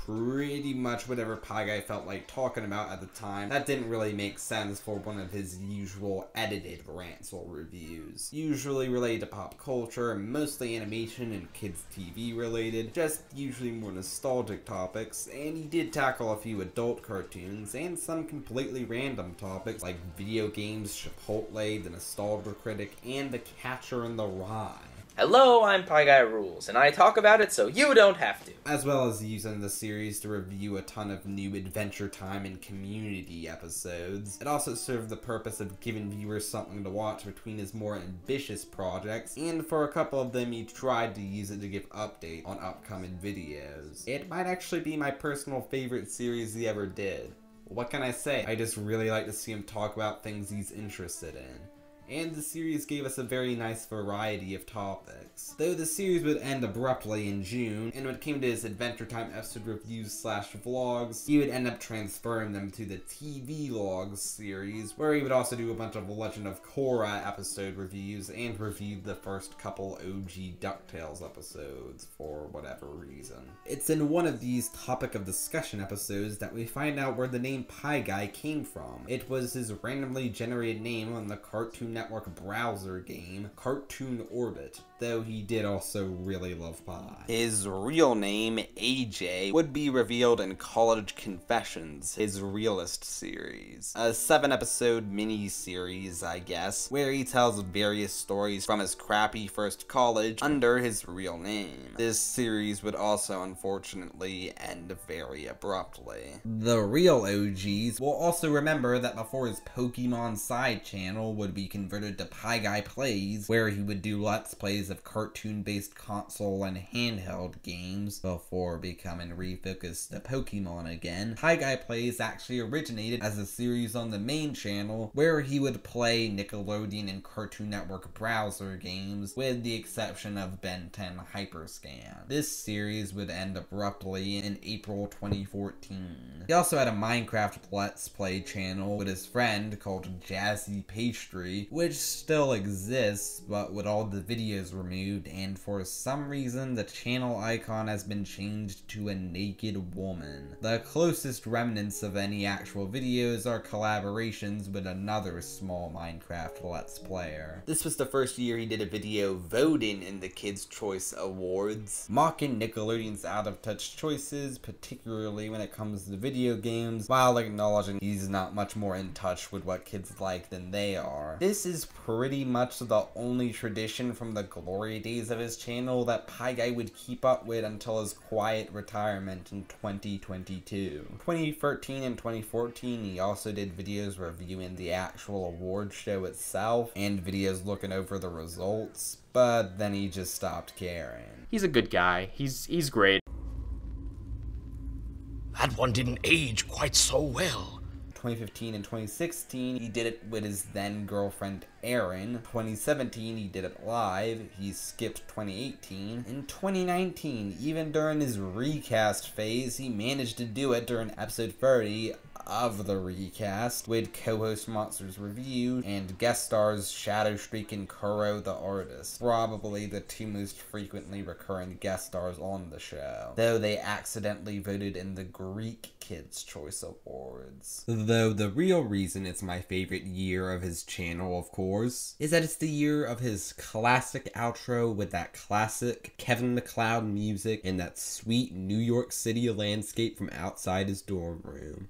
pretty much whatever Pie Guy felt like talking about at the time. That didn't really make sense for one of his usual edited rants or reviews. Usually related to pop culture, mostly animation and kids TV related, just usually more nostalgic topics, and he did tackle a few adult cartoons and some completely random topics like video games, Chipotle, the Nostalgia Critic, and The Catcher in the Rye. Hello, I'm Pie Guy Rules, and I talk about it so you don't have to. As well as using the series to review a ton of new Adventure Time and community episodes. It also served the purpose of giving viewers something to watch between his more ambitious projects, and for a couple of them he tried to use it to give updates on upcoming videos. It might actually be my personal favorite series he ever did. What can I say? I just really like to see him talk about things he's interested in. And the series gave us a very nice variety of topics. Though the series would end abruptly in June, and when it came to his Adventure Time episode reviews / vlogs, he would end up transferring them to the TV Logs series, where he would also do a bunch of Legend of Korra episode reviews and review the first couple OG DuckTales episodes for whatever reason. It's in one of these topic of discussion episodes that we find out where the name Pie Guy came from. It was his randomly generated name on the Cartoon Network browser game, Cartoon Orbit, though he did also really love pie. His real name, AJ, would be revealed in College Confessions, his realist series. A 7-episode mini-series, I guess, where he tells various stories from his crappy first college under his real name. This series would also unfortunately end very abruptly. The real OGs will also remember that before his Pokemon side channel would be converted to Pie Guy Plays, where he would do Let's Plays of cartoon-based console and handheld games before becoming refocused to Pokemon again. Pie Guy Plays actually originated as a series on the main channel where he would play Nickelodeon and Cartoon Network browser games, with the exception of Ben 10 Hyperscan. This series would end abruptly in April 2014. He also had a Minecraft Let's Play channel with his friend called Jazzy Pastry, which still exists, but with all the videos removed, and for some reason the channel icon has been changed to a naked woman. The closest remnants of any actual videos are collaborations with another small Minecraft Let's Player. This was the first year he did a video voting in the Kids' Choice Awards, mocking Nickelodeon's out-of-touch choices, particularly when it comes to video games, while acknowledging he's not much more in touch with what kids like than they are. This is pretty much the only tradition from the glory days of his channel that Pie Guy would keep up with until his quiet retirement in 2022. In 2013 and 2014, he also did videos reviewing the actual award show itself, and videos looking over the results, but then he just stopped caring. He's a good guy. He's great. That one didn't age quite so well. 2015 and 2016, he did it with his then-girlfriend Erin. 2017, he did it live. He skipped 2018. In 2019, even during his recast phase, he managed to do it during episode 30 of the recast, with co-host Monsters Review and guest stars Shadowstreak and Kuro the Artist, probably the two most frequently recurring guest stars on the show, though they accidentally voted in the Greek Kids' Choice Awards. Though the real reason it's my favorite year of his channel, of course, is that it's the year of his classic outro with that classic Kevin MacLeod music and that sweet New York City landscape from outside his dorm room.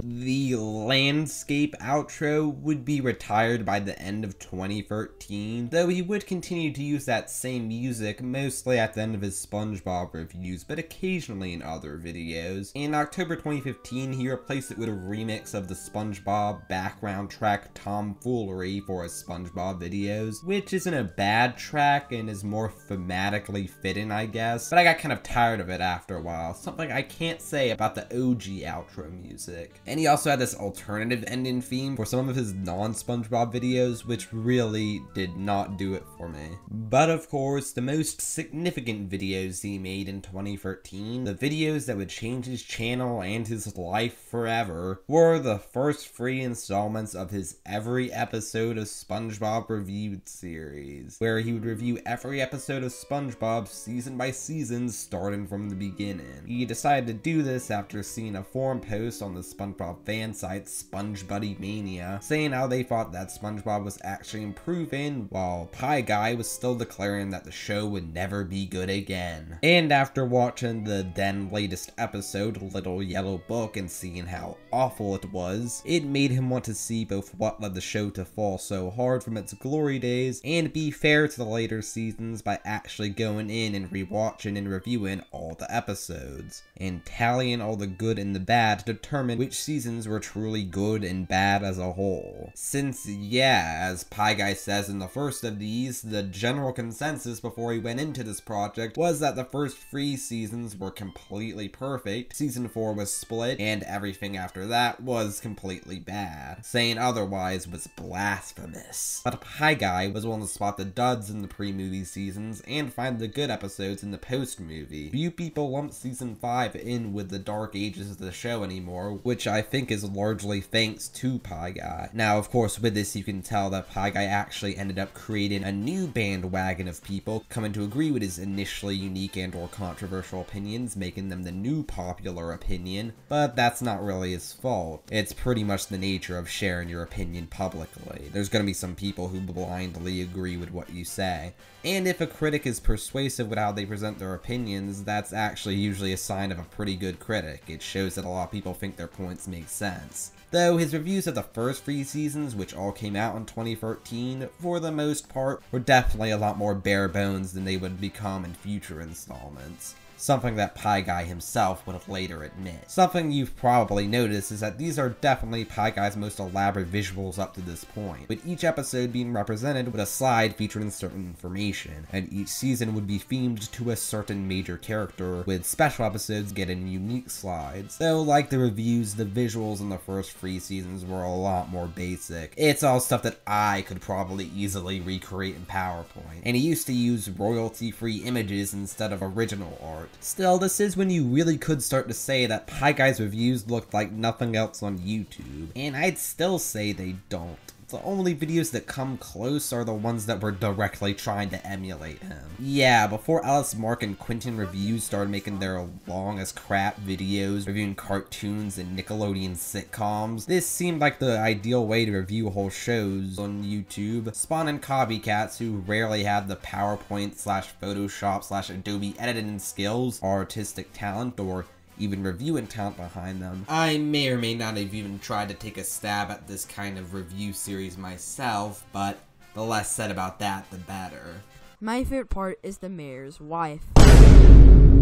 The landscape outro would be retired by the end of 2013, though he would continue to use that same music mostly at the end of his SpongeBob reviews, but occasionally in other videos. In October 2015, he replaced it with a remix of the SpongeBob background track Tomfoolery for his SpongeBob videos, which isn't a bad track and is more thematically fitting, I guess, but I got kind of tired of it after a while, something I can't say about the OG outro music. And he also had this alternative ending theme for some of his non-SpongeBob videos, which really did not do it for me. But of course, the most significant videos he made in 2013, the videos that would change his channel and his life forever, were the first 3 installments of his Every Episode of SpongeBob Reviewed series, where he would review every episode of SpongeBob season by season starting from the beginning. He decided to do this after seeing a forum post on the SpongeBob fan site Sponge Buddy Mania, saying how they thought that SpongeBob was actually improving, while Pie Guy was still declaring that the show would never be good again. And after watching the then latest episode, Little Yellow Book, and seeing how awful it was, it made him want to see both what led the show to fall so hard from its glory days, and be fair to the later seasons by actually going in and rewatching and reviewing all the episodes, and tallying all the good and the bad to determine which seasons were truly good and bad as a whole. Since, yeah, as Pie Guy says in the first of these, the general consensus before he went into this project was that the first 3 seasons were completely perfect, season 4 was split, and everything after that was completely bad. Saying otherwise was blasphemous. But Pie Guy was willing to spot the duds in the pre-movie seasons and find the good episodes in the post-movie. Few people lump season 5 in with the dark ages of the show anymore, which I think is largely thanks to Pie Guy. Now, of course, with this you can tell that Pie Guy actually ended up creating a new bandwagon of people coming to agree with his initially unique and or controversial opinions, making them the new popular opinion, but that's not really his fault. It's pretty much the nature of sharing your opinion publicly. There's gonna be some people who blindly agree with what you say, and if a critic is persuasive with how they present their opinions, that's actually usually a sign of a pretty good critic. It shows that a lot of people think their points make sense. Though his reviews of the first 3 seasons, which all came out in 2013, for the most part, were definitely a lot more bare bones than they would become in future installments. Something that Pie Guy himself would later admit. Something you've probably noticed is that these are definitely Pie Guy's most elaborate visuals up to this point, with each episode being represented with a slide featuring certain information, and each season would be themed to a certain major character, with special episodes getting unique slides. Though, like the reviews, the visuals in the first 3 seasons were a lot more basic. It's all stuff that I could probably easily recreate in PowerPoint, and he used to use royalty-free images instead of original art. Still, this is when you really could start to say that Pie Guy's reviews looked like nothing else on YouTube, and I'd still say they don't. The only videos that come close are the ones that were directly trying to emulate him. Yeah, before Alice, Mark, and Quentin Reviews started making their long as crap videos reviewing cartoons and Nickelodeon sitcoms, this seemed like the ideal way to review whole shows on YouTube, spawning copycats who rarely had the PowerPoint / Photoshop / Adobe editing skills, artistic talent, or even reviewing talent behind them. I may or may not have even tried to take a stab at this kind of review series myself, but the less said about that, the better. My favorite part is the mayor's wife.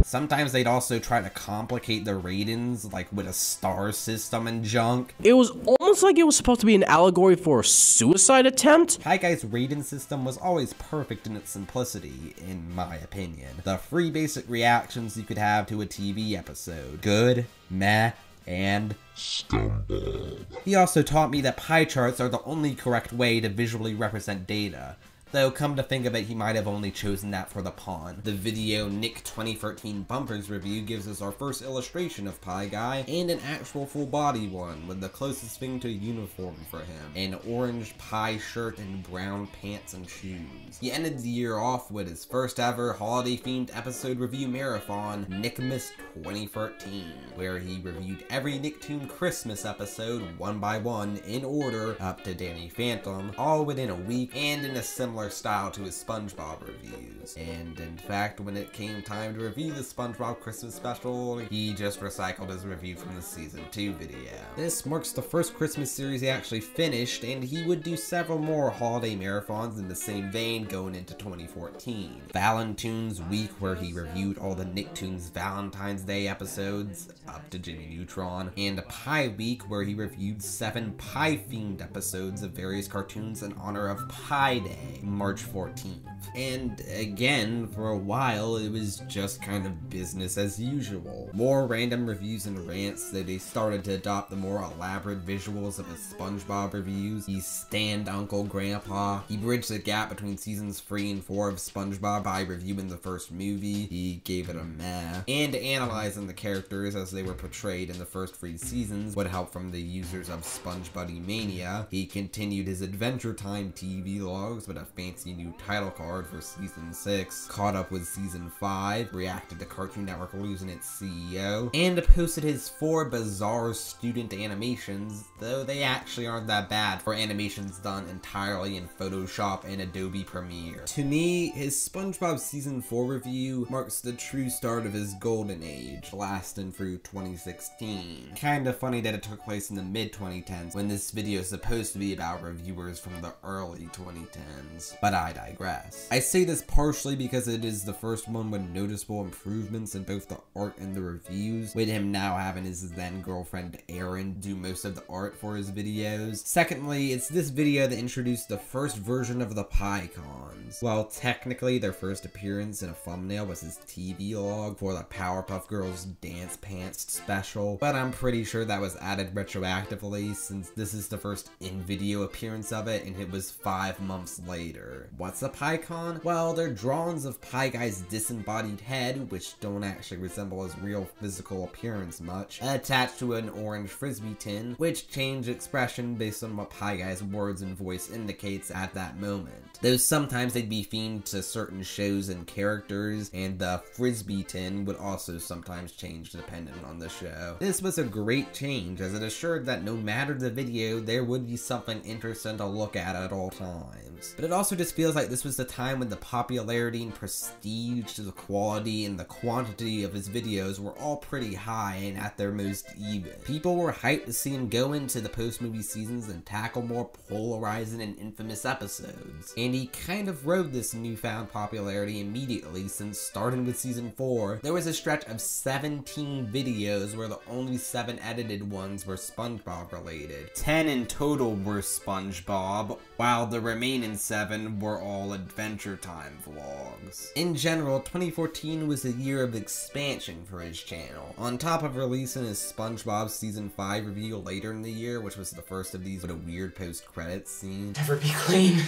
Sometimes they'd also try to complicate the ratings, like with a star system and junk. It was almost like it was supposed to be an allegory for a suicide attempt. Pie Guy's rating system was always perfect in its simplicity, in my opinion. The 3 basic reactions you could have to a TV episode: good, meh, and scumbag. He also taught me that pie charts are the only correct way to visually represent data. Though, come to think of it, he might have only chosen that for the pawn. The video Nick 2013 Bumpers review gives us our first illustration of Pie Guy, and an actual full body one, with the closest thing to a uniform for him: an orange pie shirt and brown pants and shoes. He ended the year off with his first ever holiday-themed episode review marathon, Nickmas 2013, where he reviewed every Nicktoon Christmas episode one by one in order up to Danny Phantom, all within a week and in a similar style to his SpongeBob reviews. And in fact, when it came time to review the SpongeBob Christmas special, he just recycled his review from the season 2 video. This marks the first Christmas series he actually finished, and he would do several more holiday marathons in the same vein going into 2014. Valentoons Week, where he reviewed all the Nicktoons Valentine's Day episodes up to Jimmy Neutron, and Pie Week, where he reviewed 7 pie-themed episodes of various cartoons in honor of Pie Day, March 14th. And again, for a while, it was just kind of business as usual. More random reviews and rants, that they started to adopt the more elaborate visuals of his SpongeBob reviews. He stanned Uncle Grandpa. He bridged the gap between seasons 3 and 4 of SpongeBob by reviewing the first movie. He gave it a meh. And analyzing the characters as they were portrayed in the first 3 seasons with help from the users of Sponge Buddy Mania. He continued his Adventure Time TV logs with a fancy new title card for Season 6, caught up with Season 5, reacted to Cartoon Network losing its CEO, and posted his 4 bizarre student animations, though they actually aren't that bad for animations done entirely in Photoshop and Adobe Premiere. To me, his SpongeBob Season 4 review marks the true start of his golden age, lasting through 2016. Kinda funny that it took place in the mid-2010s, when this video is supposed to be about reviewers from the early 2010s. But I digress. I say this partially because it is the first one with noticeable improvements in both the art and the reviews, with him now having his then girlfriend Erin do most of the art for his videos. Secondly, it's this video that introduced the first version of the PyCons. While technically their first appearance in a thumbnail was his TV log for the Powerpuff Girls Dance Pants special, but I'm pretty sure that was added retroactively since this is the first in-video appearance of it and it was 5 months later. What's a PyCon? Well, they're drawings of Pie Guy's disembodied head, which don't actually resemble his real physical appearance much, attached to an orange frisbee tin, which change expression based on what Pie Guy's words and voice indicates at that moment. Though sometimes they'd be themed to certain shows and characters, and the frisbee tin would also sometimes change depending on the show. This was a great change, as it assured that no matter the video, there would be something interesting to look at all times. But it also just feels like this was the time when the popularity and prestige to the quality and the quantity of his videos were all pretty high and at their most even. People were hyped to see him go into the post-movie seasons and tackle more polarizing and infamous episodes. And he kind of rode this newfound popularity immediately, since starting with Season 4, there was a stretch of 17 videos where the only 7 edited ones were SpongeBob related. 10 in total were SpongeBob, while the remaining 7 were all Adventure Time vlogs. In general, 2014 was a year of expansion for his channel. On top of releasing his SpongeBob Season 5 review later in the year, which was the first of these with a weird post-credits scene. Never be clean.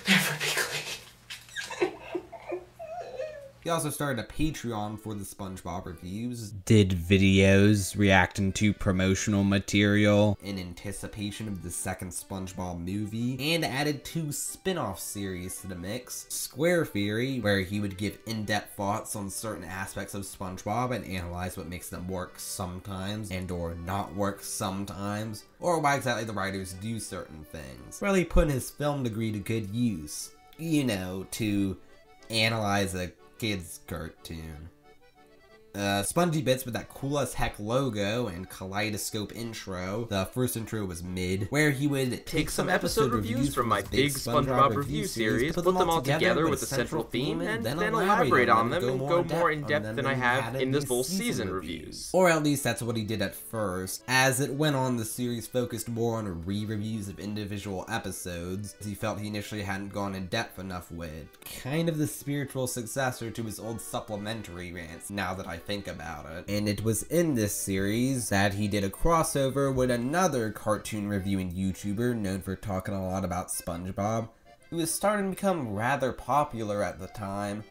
Never be clean. He also started a Patreon for the SpongeBob reviews, did videos reacting to promotional material in anticipation of the second SpongeBob movie, and added 2 spin-off series to the mix. Square Theory, where he would give in-depth thoughts on certain aspects of SpongeBob and analyze what makes them work sometimes and or not work sometimes, or why exactly the writers do certain things. Really putting his film degree to good use. You know, to analyze a kids cartoon. Spongy Bits with that cool as heck logo and kaleidoscope intro. The first intro was mid, where he would take some episode reviews from my big SpongeBob review series, put them all together with a central theme, and then elaborate on them and go more in depth than I have in the full season reviews. Or at least that's what he did at first. As it went on, the series focused more on re-reviews of individual episodes, as he felt he initially hadn't gone in depth enough with. Kind of the spiritual successor to his old supplementary rants, now that I think about it. And it was in this series that he did a crossover with another cartoon reviewing YouTuber known for talking a lot about SpongeBob, who was starting to become rather popular at the time.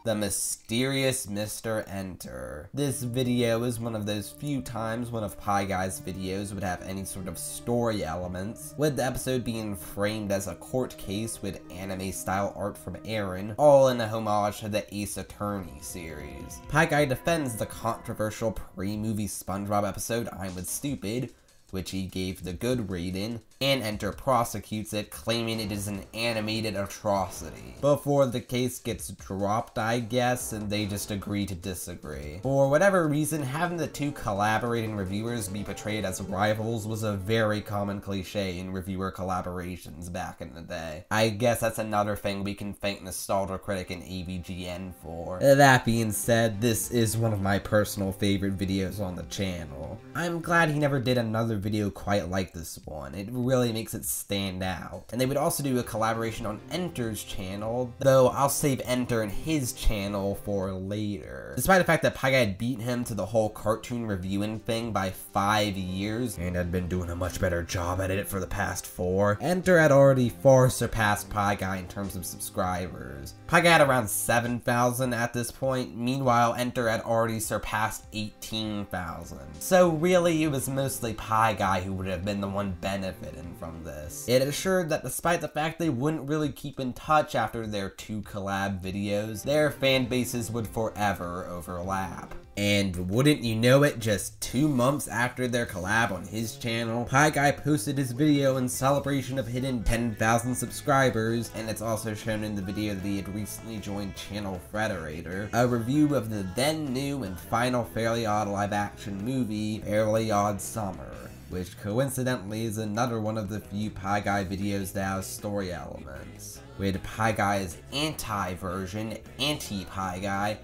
The Mysterious Mr. Enter. This video is one of those few times one of Pie Guy's videos would have any sort of story elements, with the episode being framed as a court case with anime-style art from Erin, all in a homage to the Ace Attorney series. Pie Guy defends the controversial pre-movie SpongeBob episode I'm With Stupid, which he gave the good rating, and Enter prosecutes it, claiming it is an animated atrocity. Before the case gets dropped, I guess, and they just agree to disagree. For whatever reason, having the 2 collaborating reviewers be portrayed as rivals was a very common cliche in reviewer collaborations back in the day. I guess that's another thing we can thank Nostalgia Critic and AVGN for. That being said, this is one of my personal favorite videos on the channel. I'm glad he never did another video quite like this one. It really makes it stand out. And they would also do a collaboration on Enter's channel, though I'll save Enter and his channel for later. Despite the fact that Pie Guy had beat him to the whole cartoon reviewing thing by 5 years, and had been doing a much better job at it for the past 4, Enter had already far surpassed Pie Guy in terms of subscribers. Pie Guy had around 7,000 at this point, meanwhile Enter had already surpassed 18,000. So really it was mostly Pie Pie Guy who would have been the one benefiting from this. It assured that despite the fact they wouldn't really keep in touch after their 2 collab videos, their fan bases would forever overlap. And wouldn't you know it, just 2 months after their collab on his channel, Pie Guy posted his video in celebration of hitting 10,000 subscribers, and it's also shown in the video that he had recently joined Channel Frederator, a review of the then new and final Fairly Odd live-action movie, Fairly Odd Summer, which coincidentally is another one of the few Pie Guy videos that has story elements, with Pie Guy's anti-version, Anti-Pie Guy,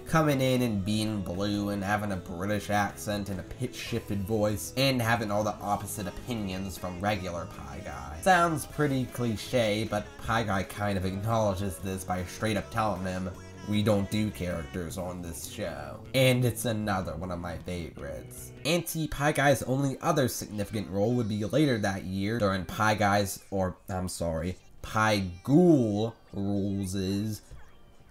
coming in and being blue and having a British accent and a pitch-shifted voice, and having all the opposite opinions from regular Pie Guy. Sounds pretty cliche, but Pie Guy kind of acknowledges this by straight up telling him, "We don't do characters on this show." And it's another one of my favorites. Anti-Pie Guy's only other significant role would be later that year during Pie Ghoul Rules'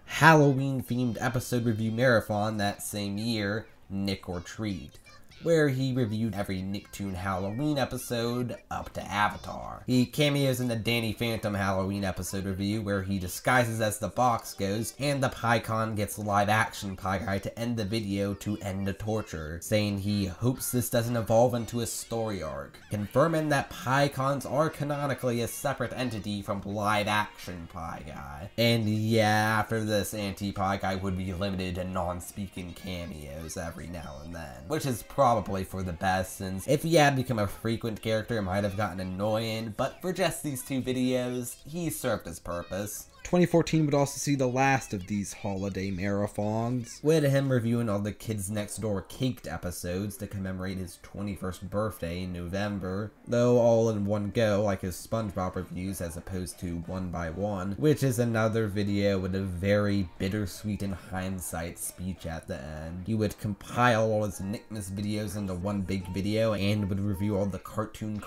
Halloween-themed episode review marathon that same year, Nick or Treat, where he reviewed every Nicktoon Halloween episode up to Avatar. He cameos in the Danny Phantom Halloween episode review where he disguises as the Box Ghost, and the PieCon gets live-action Pie Guy to end the video to end the torture, saying he hopes this doesn't evolve into a story arc, confirming that PieCons are canonically a separate entity from live-action Pie Guy. And yeah, after this, Anti-Pie Guy would be limited to non-speaking cameos every now and then, which is probably for the best, since if he had become a frequent character it might have gotten annoying, but for just these 2 videos, he served his purpose. 2014 would also see the last of these holiday marathons, with him reviewing all the Kids Next Door Caked episodes to commemorate his 21st birthday in November, though all in one go like his SpongeBob reviews as opposed to one by one, which is another video with a very bittersweet in hindsight speech at the end. He would compile all his Nickmas videos into one big video and would review all the cartoon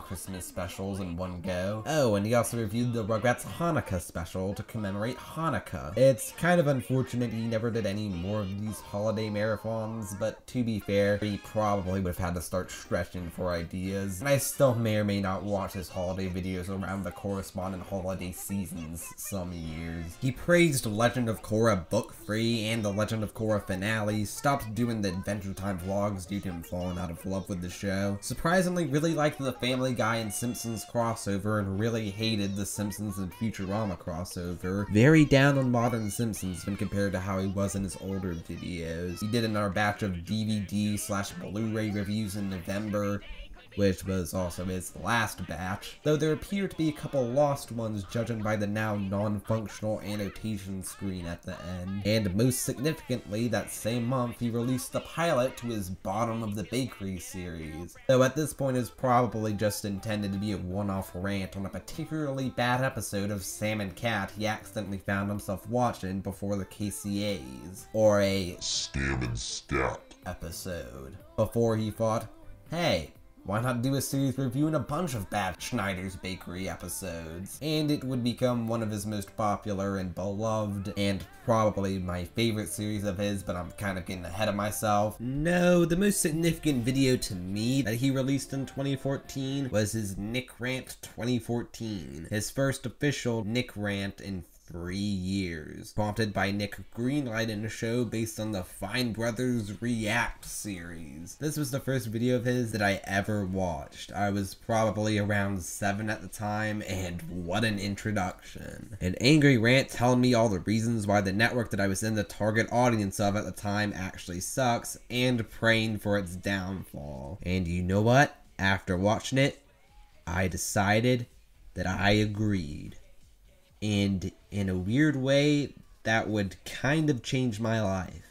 Christmas specials in one go. Oh, and he also reviewed the Rugrats Hanukkah special to commemorate Hanukkah. It's kind of unfortunate he never did any more of these holiday marathons, but to be fair, he probably would have had to start stretching for ideas, and I still may or may not watch his holiday videos around the corresponding holiday seasons some years. He praised Legend of Korra Book 3 and the Legend of Korra finale, stopped doing the Adventure Time vlogs due to him falling out of love with the show, surprisingly really liked the Family Guy and Simpsons crossover, and really hated the Simpsons and Futurama crossover, very down on modern Simpsons when compared to how he was in his older videos. He did another batch of DVD/Blu-ray reviews in November, which was also his last batch, though there appear to be a couple lost ones judging by the now non-functional annotation screen at the end. And most significantly, that same month he released the pilot to his Bottom of the Bakery series, though at this point is probably just intended to be a one-off rant on a particularly bad episode of Sam and Cat he accidentally found himself watching before the KCAs, or a Scam and Scat episode, before he thought, hey, why not do a series reviewing a bunch of bad Schneider's Bakery episodes? And it would become one of his most popular and beloved, and probably my favorite series of his, but I'm kind of getting ahead of myself. No, the most significant video to me that he released in 2014 was his Nick Rant 2014, his first official Nick Rant in 3 years, prompted by Nick greenlighting a show based on the Fine Brothers React series. This was the first video of his that I ever watched. I was probably around 7 at the time, and what an introduction. An angry rant telling me all the reasons why the network that I was in the target audience of at the time actually sucks, and praying for its downfall. And you know what? After watching it, I decided that I agreed. And in a weird way, that would kind of change my life.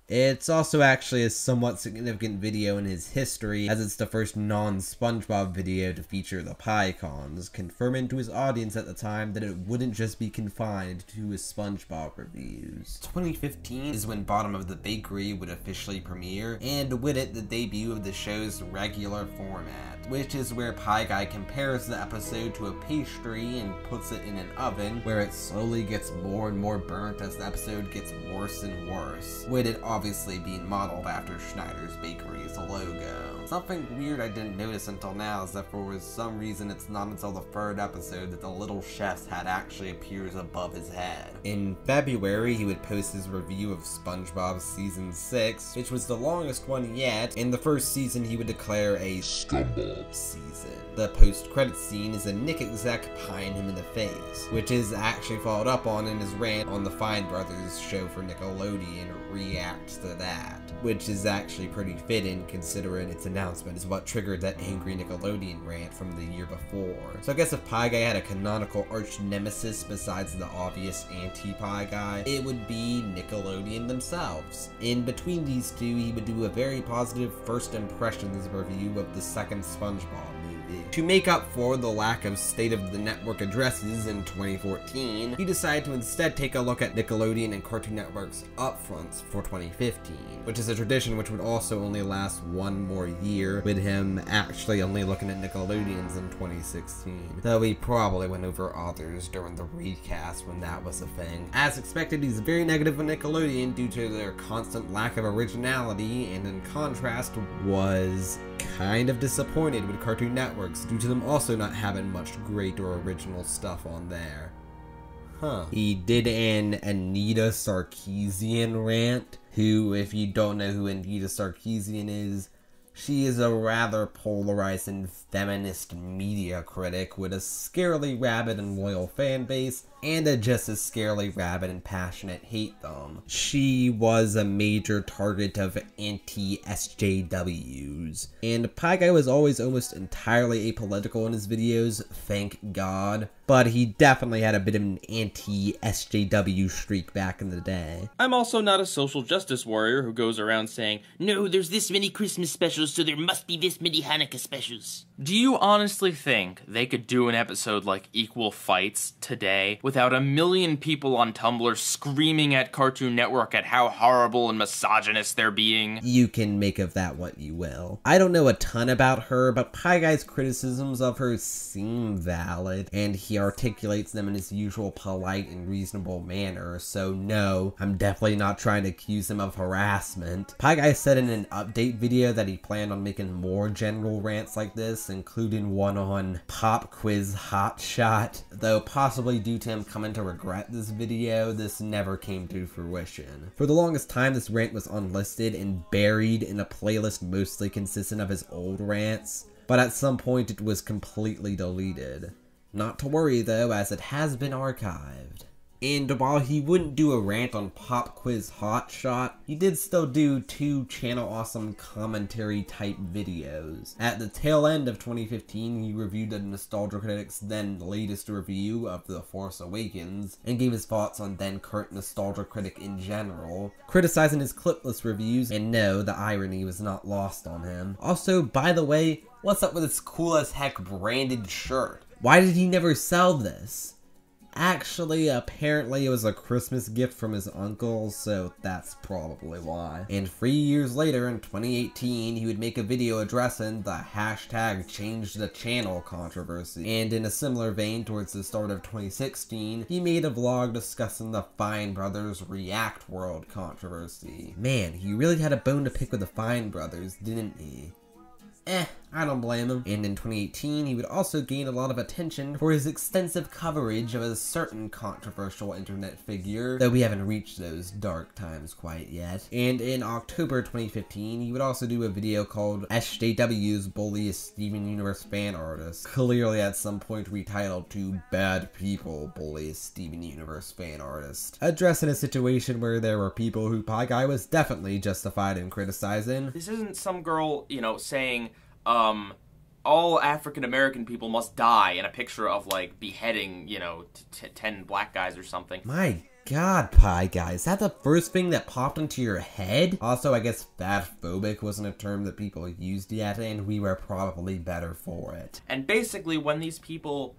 It's also actually a somewhat significant video in his history, as it's the first non-SpongeBob video to feature the PieCons, confirming to his audience at the time that it wouldn't just be confined to his SpongeBob reviews. 2015 is when Bottom of the Bakery would officially premiere, and with it the debut of the show's regular format, which is where Pie Guy compares the episode to a pastry and puts it in an oven, where it slowly gets more and more burnt as the episode gets worse and worse, with it obviously being modeled after Schneider's Bakery's logo. Something weird I didn't notice until now is that for some reason it's not until the 3rd episode that the little chef's hat actually appears above his head. In February, he would post his review of SpongeBob Season 6, which was the longest one yet. In the first season, he would declare a scumbag season. The post-credits scene is a Nick exec pieing him in the face, which is actually followed up on in his rant on the Fine Brothers show for Nickelodeon reacts to that, which is actually pretty fitting considering its announcement is what triggered that angry Nickelodeon rant from the year before. So I guess if Pie Guy had a canonical arch nemesis besides the obvious anti-Pie Guy, it would be Nickelodeon themselves. In between these two, he would do a very positive first impressions review of the second SpongeBob movie. To make up for the lack of State of the Network addresses in 2014, he decided to instead take a look at Nickelodeon and Cartoon Network's upfronts for 2015, which is a tradition which would also only last one more year, with him actually only looking at Nickelodeon's in 2016, though he probably went over others during the recast when that was a thing. As expected, he's very negative on Nickelodeon due to their constant lack of originality, and in contrast was kind of disappointed with Cartoon Networks due to them also not having much great or original stuff on there. He did an Anita Sarkeesian rant, who, if you don't know who Anita Sarkeesian is, she is a rather polarizing feminist media critic with a scarily rabid and loyal fan base, and a just as scarily rabid and passionate hate them. She was a major target of anti-SJWs, and Pie Guy was always almost entirely apolitical in his videos, thank God, but he definitely had a bit of an anti-SJW streak back in the day. I'm also not a social justice warrior who goes around saying, "No, there's this many Christmas specials, so there must be this many Hanukkah specials." Do you honestly think they could do an episode like Equal Fights today without a million people on Tumblr screaming at Cartoon Network at how horrible and misogynist they're being? You can make of that what you will. I don't know a ton about her, but Pie Guy's criticisms of her seem valid, and he articulates them in his usual polite and reasonable manner, so no, I'm definitely not trying to accuse him of harassment. Pie Guy said in an update video that he planned on making more general rants like this, including one on Pop Quiz Hotshot, though possibly due to him coming to regret this video, this never came to fruition. For the longest time, this rant was unlisted and buried in a playlist mostly consistent of his old rants, but at some point it was completely deleted. Not to worry though, as it has been archived. And while he wouldn't do a rant on Pop Quiz Hotshot, he did still do 2 Channel Awesome commentary type videos. At the tail end of 2015, he reviewed the Nostalgia Critic's then latest review of The Force Awakens, and gave his thoughts on then current Nostalgia Critic in general, criticizing his clipless reviews, and no, the irony was not lost on him. Also, by the way, what's up with this cool as heck branded shirt? Why did he never sell this? Actually, apparently it was a Christmas gift from his uncle, so that's probably why. And 3 years later, in 2018, he would make a video addressing the hashtag Change the Channel controversy. And in a similar vein, towards the start of 2016, he made a vlog discussing the Fine Brothers React World controversy. Man, he really had a bone to pick with the Fine Brothers, didn't he? I don't blame him. And in 2018, he would also gain a lot of attention for his extensive coverage of a certain controversial internet figure, though we haven't reached those dark times quite yet. And in October 2015, he would also do a video called SJW's Bully a Steven Universe Fan Artist, clearly at some point retitled to Bad People Bully a Steven Universe Fan Artist, addressing a situation where there were people who Pie Guy was definitely justified in criticizing. This isn't some girl, saying, all African-American people must die in a picture of, like, beheading, 10 black guys or something. My God, Pie Guy, is that the first thing that popped into your head? Also, I guess fatphobic wasn't a term that people used yet, and we were probably better for it. And basically, when these people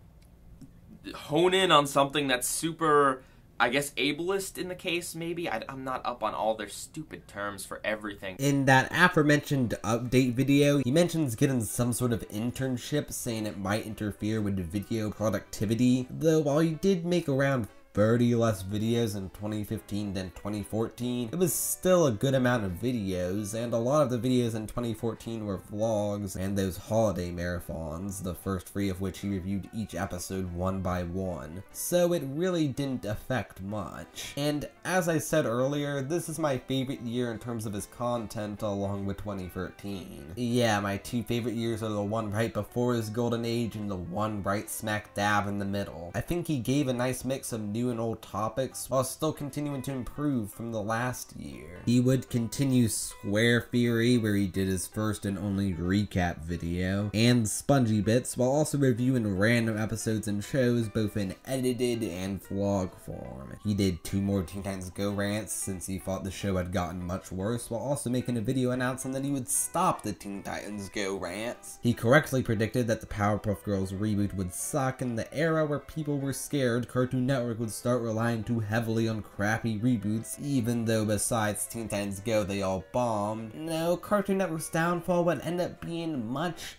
hone in on something that's super, I guess, ableist in the case, maybe? I'm not up on all their stupid terms for everything. In that aforementioned update video, he mentions getting some sort of internship, saying it might interfere with video productivity, though while he did make around 30 less videos in 2015 than 2014, it was still a good amount of videos, and a lot of the videos in 2014 were vlogs and those holiday marathons, the first 3 of which he reviewed each episode one by one. So it really didn't affect much. And as I said earlier, this is my favorite year in terms of his content along with 2013. Yeah, my 2 favorite years are the one right before his golden age and the one right smack dab in the middle. I think he gave a nice mix of new and old topics while still continuing to improve from the last year. He would continue Square Theory, where he did his first and only recap video, and Spongy Bits, while also reviewing random episodes and shows both in edited and vlog form. He did 2 more Teen Titans Go rants since he thought the show had gotten much worse, while also making a video announcing that he would stop the Teen Titans Go rants. He correctly predicted that the Powerpuff Girls reboot would suck, and the era where people were scared Cartoon Network would start relying too heavily on crappy reboots, even though besides Teen Titans Go they all bombed. No, Cartoon Network's downfall would end up being much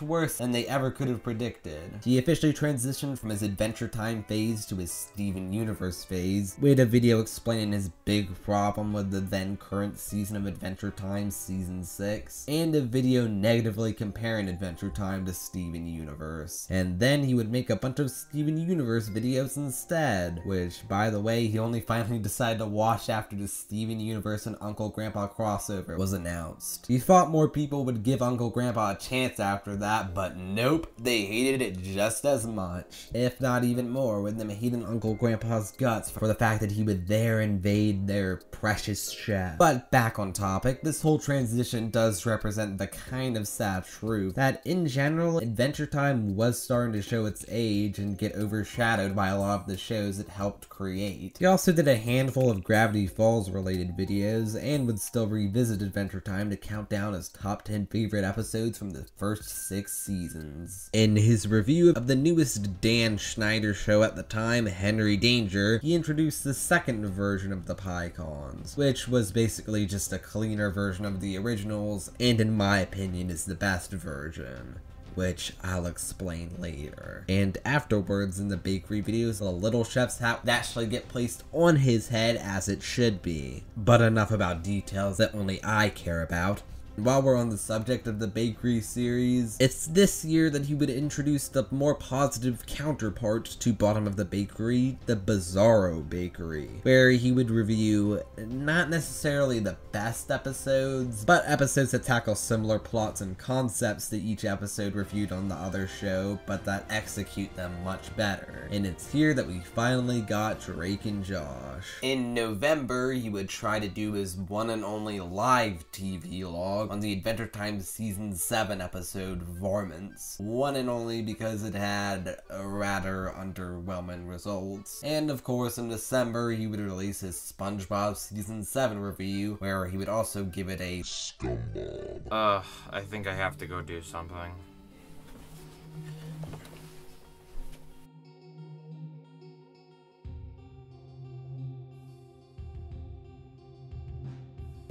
worse than they ever could have predicted. He officially transitioned from his Adventure Time phase to his Steven Universe phase, with a video explaining his big problem with the then current season of Adventure Time Season 6, and a video negatively comparing Adventure Time to Steven Universe. And then he would make a bunch of Steven Universe videos instead, which, by the way, he only finally decided to watch after the Steven Universe and Uncle Grandpa crossover was announced. He thought more people would give Uncle Grandpa a chance after that, but nope, they hated it just as much, if not even more, with them hating Uncle Grandpa's guts for the fact that he would dare invade their precious show. But back on topic, this whole transition does represent the kind of sad truth that in general, Adventure Time was starting to show its age and get overshadowed by a lot of the shows it helped create. He also did a handful of Gravity Falls related videos and would still revisit Adventure Time to count down his top 10 favorite episodes from the first 6 seasons. In his review of the newest Dan Schneider show at the time, Henry Danger, he introduced the second version of the PyCons, which was basically just a cleaner version of the originals, and in my opinion is the best version, which I'll explain later. And afterwards in the bakery videos, the little chef's hat would actually get placed on his head as it should be. But enough about details that only I care about. While we're on the subject of the bakery series, it's this year that he would introduce the more positive counterpart to Bottom of the Bakery, the Bizarro Bakery, where he would review not necessarily the best episodes, but episodes that tackle similar plots and concepts to each episode reviewed on the other show, but that execute them much better. And it's here that we finally got Drake and Josh. In November, he would try to do his one and only live TV log on the Adventure Time Season 7 episode Varmints, one and only because it had rather underwhelming results. And of course in December he would release his SpongeBob Season 7 review, where he would also give it a scumbag. I think I have to go do something.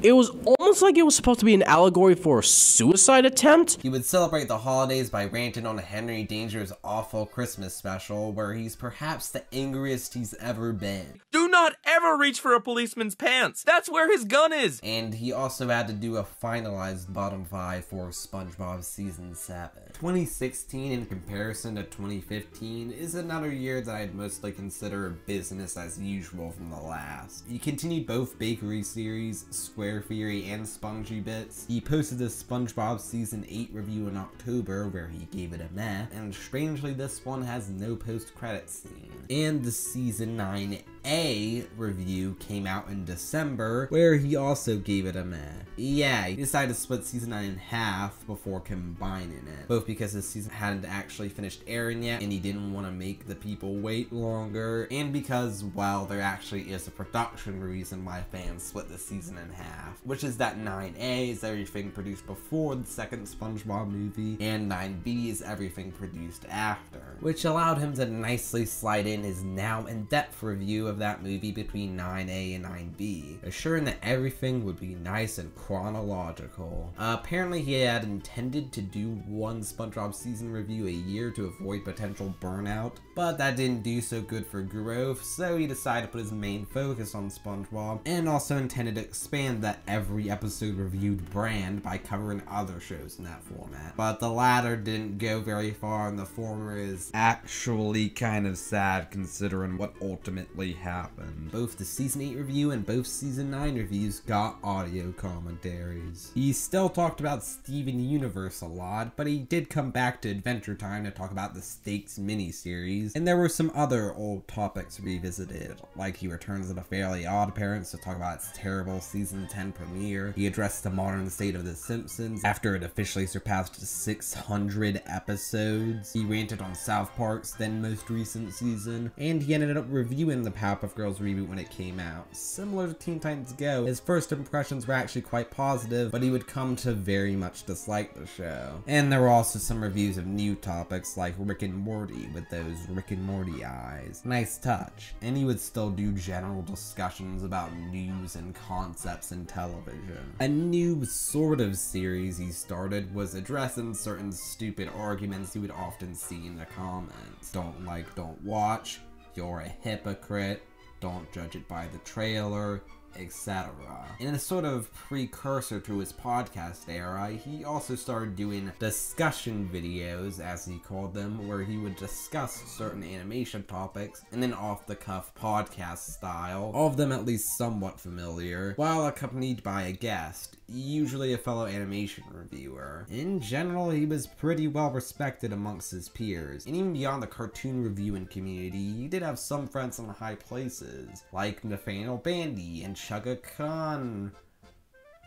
It was almost like it was supposed to be an allegory for a suicide attempt. He would celebrate the holidays by ranting on Henry Danger's awful Christmas special, where he's perhaps the angriest he's ever been. Do not ever reach for a policeman's pants! That's where his gun is! And he also had to do a finalized bottom 5 for SpongeBob Season 7. 2016, in comparison to 2015, is another year that I'd mostly consider business as usual from the last. He continued both bakery series, Square Theory and Spongy Bits. He posted the SpongeBob Season 8 review in October, where he gave it a meh, and strangely this one has no post-credits scene. And the Season 9A review came out in December, where he also gave it a meh. Yeah, he decided to split Season 9 in half before combining it, both because his season hadn't actually finished airing yet and he didn't want to make the people wait longer, and because, well, there actually is a production reason why fans split the season in half, which is that 9A is everything produced before the second SpongeBob movie, and 9B is everything produced after, which allowed him to nicely slide in his now in-depth review of that movie between 9A and 9B, assuring that everything would be nice and chronological. Apparently he had intended to do one SpongeBob season review a year to avoid potential burnout, but that didn't do so good for growth, so he decided to put his main focus on SpongeBob, and also intended to expand that every episode reviewed brand by covering other shows in that format. But the latter didn't go very far, and the former is actually kind of sad considering what ultimately happened. Both the Season 8 review and both Season 9 reviews got audio commentaries. He still talked about Steven Universe a lot, but he did come back to Adventure Time to talk about the Stakes miniseries, and there were some other old topics revisited, like he returns to the Fairly Odd Parents to talk about its terrible Season 10 premiere. He addressed the modern state of The Simpsons after it officially surpassed 600 episodes. He ranted on South Park's then most recent season, and he ended up reviewing the Powerpuff Girls reboot when it came out. Similar to Teen Titans Go, his first impressions were actually quite positive, but he would come to very much dislike the show. And there were also some reviews of new topics like Rick and Morty with those Rick and Morty eyes. Nice touch. And he would still do general discussions about news and concepts in television. A new sort of series he started was addressing certain stupid arguments you would often see in the comments. Don't like, don't watch, you're a hypocrite, don't judge it by the trailer, etc. In a sort of precursor to his podcast era, he also started doing discussion videos, as he called them, where he would discuss certain animation topics in an off-the-cuff podcast style, all of them at least somewhat familiar, while accompanied by a guest, usually a fellow animation reviewer. In general, he was pretty well respected amongst his peers, and even beyond the cartoon reviewing community, he did have some friends in high places, like Nathaniel Bandy and Chugga Khan.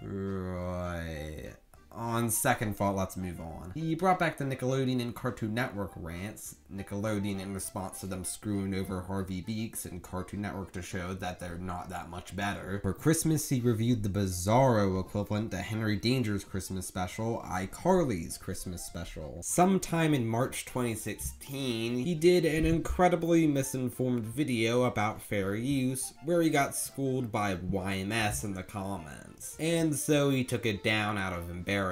Right. On second thought, let's move on. He brought back the Nickelodeon and Cartoon Network rants, Nickelodeon in response to them screwing over Harvey Beaks, and Cartoon Network to show that they're not that much better. For Christmas, he reviewed the Bizarro equivalent to Henry Danger's Christmas special, iCarly's Christmas special. Sometime in March 2016, he did an incredibly misinformed video about fair use, where he got schooled by YMS in the comments, and so he took it down out of embarrassment.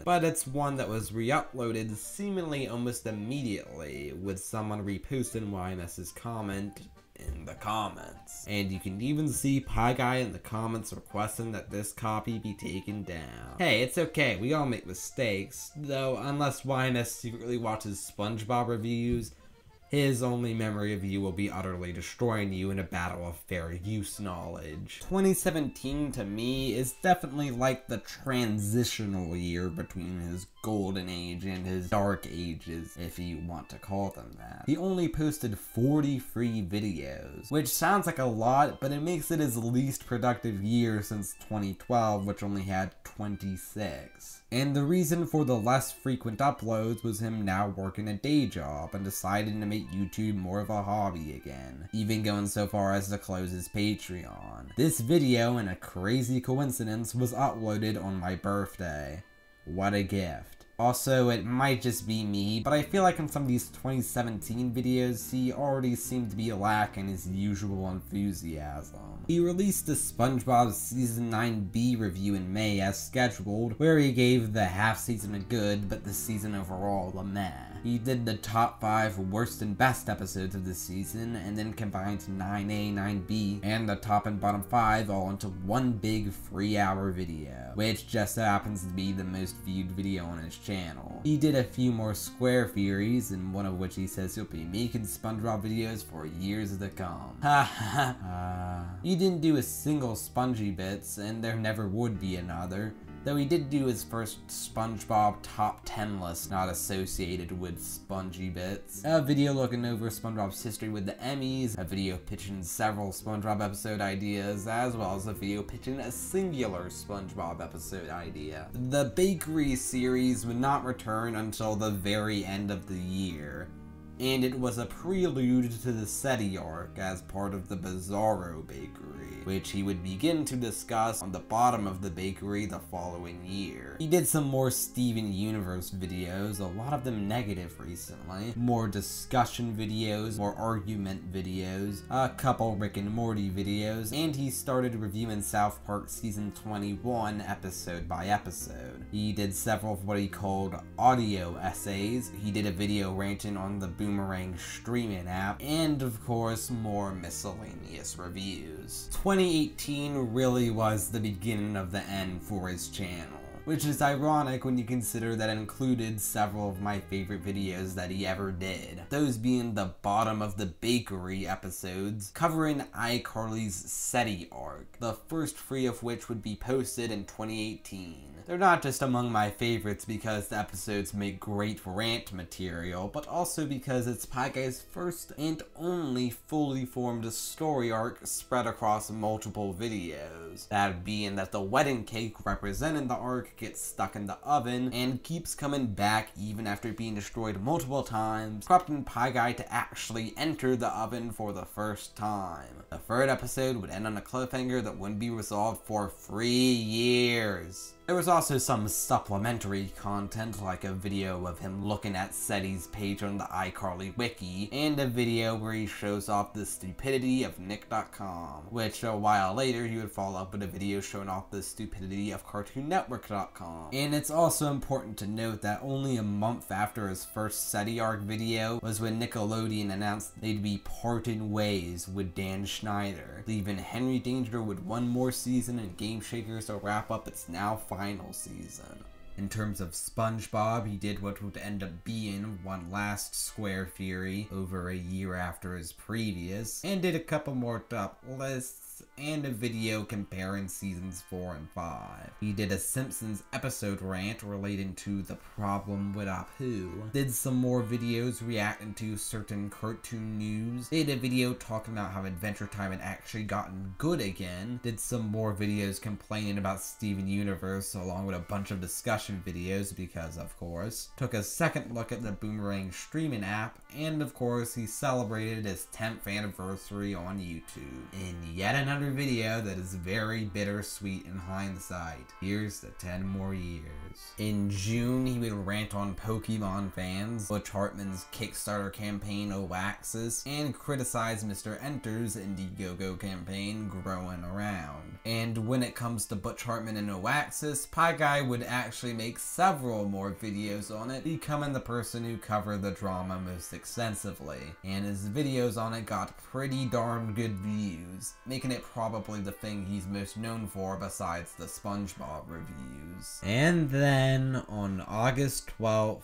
But it's one that was re-uploaded seemingly almost immediately, with someone reposting YMS's comment in the comments. And you can even see Pie Guy in the comments requesting that this copy be taken down. Hey, it's okay, we all make mistakes, though unless YMS secretly watches SpongeBob reviews, his only memory of you will be utterly destroying you in a battle of fair use knowledge. 2017 to me is definitely like the transitional year between his golden age and his dark ages, if you want to call them that. He only posted 40 free videos, which sounds like a lot, but it makes it his least productive year since 2012, which only had 26. And the reason for the less frequent uploads was him now working a day job and deciding to make YouTube more of a hobby again, even going so far as to close his Patreon. This video, in a crazy coincidence, was uploaded on my birthday. What a gift. Also, it might just be me, but I feel like in some of these 2017 videos, he already seemed to be lacking his usual enthusiasm. He released the SpongeBob Season 9B review in May as scheduled, where he gave the half season a good, but the season overall a meh. He did the top 5 worst and best episodes of the season, and then combined 9A, 9B, and the top and bottom 5 all into one big 3-hour video, which just so happens to be the most viewed video on his channel. He did a few more Square theories, and one of which he says he'll be making SpongeBob videos for years to come. Ha ha ha. He didn't do a single Spongy Bits, and there never would be another, though he did do his first SpongeBob top 10 list not associated with Spongy Bits, a video looking over SpongeBob's history with the Emmys, a video pitching several SpongeBob episode ideas, as well as a video pitching a singular SpongeBob episode idea. The Bakery series would not return until the very end of the year, and it was a prelude to the SETI arc as part of the Bizarro Bakery, which he would begin to discuss on the bottom of the bakery the following year. He did some more Steven Universe videos, a lot of them negative recently, more discussion videos, more argument videos, a couple Rick and Morty videos, and he started reviewing South Park Season 21 episode by episode. He did several of what he called audio essays. He did a video ranting on the Boomerang streaming app, and of course more miscellaneous reviews. 2018 really was the beginning of the end for his channel, which is ironic when you consider that it included several of my favorite videos that he ever did, those being the Bottom of the Bakery episodes covering iCarly's SETI arc, the first 3 of which would be posted in 2018. They're not just among my favorites because the episodes make great rant material, but also because it's PieGuy's first and only fully formed story arc spread across multiple videos. That being that the wedding cake representing the arc gets stuck in the oven and keeps coming back even after being destroyed multiple times, prompting PieGuy to actually enter the oven for the first time. The 3rd episode would end on a cliffhanger that wouldn't be resolved for 3 years. There was also some supplementary content, like a video of him looking at SETI's page on the iCarly wiki, and a video where he shows off the stupidity of Nick.com, which a while later he would follow up with a video showing off the stupidity of CartoonNetwork.com. And it's also important to note that only a month after his first SETI arc video was when Nickelodeon announced they'd be parting ways with Dan Schneider, leaving Henry Danger with 1 more season and Game Shakers to wrap up its now final season. In terms of SpongeBob, he did what would end up being one last Square Fury over a year after his previous, and did a couple more top lists and a video comparing seasons 4 and 5. He did a Simpsons episode rant relating to the problem with Apu, did some more videos reacting to certain cartoon news, did a video talking about how Adventure Time had actually gotten good again, did some more videos complaining about Steven Universe along with a bunch of discussion videos because, of course, took a second look at the Boomerang streaming app, and of course he celebrated his 10th anniversary on YouTube. In yet another video that is very bittersweet in hindsight. Here's the 10 more years. In June, he would rant on Pokemon fans, Butch Hartman's Kickstarter campaign Oaxis, and criticize Mr. Enter's Indiegogo campaign Growing Around. And when it comes to Butch Hartman and Oaxis, PieGuy would actually make several more videos on it, becoming the person who covered the drama most extensively, and his videos on it got pretty darn good views, making it probably the thing he's most known for besides the SpongeBob reviews. And then, on August 12th,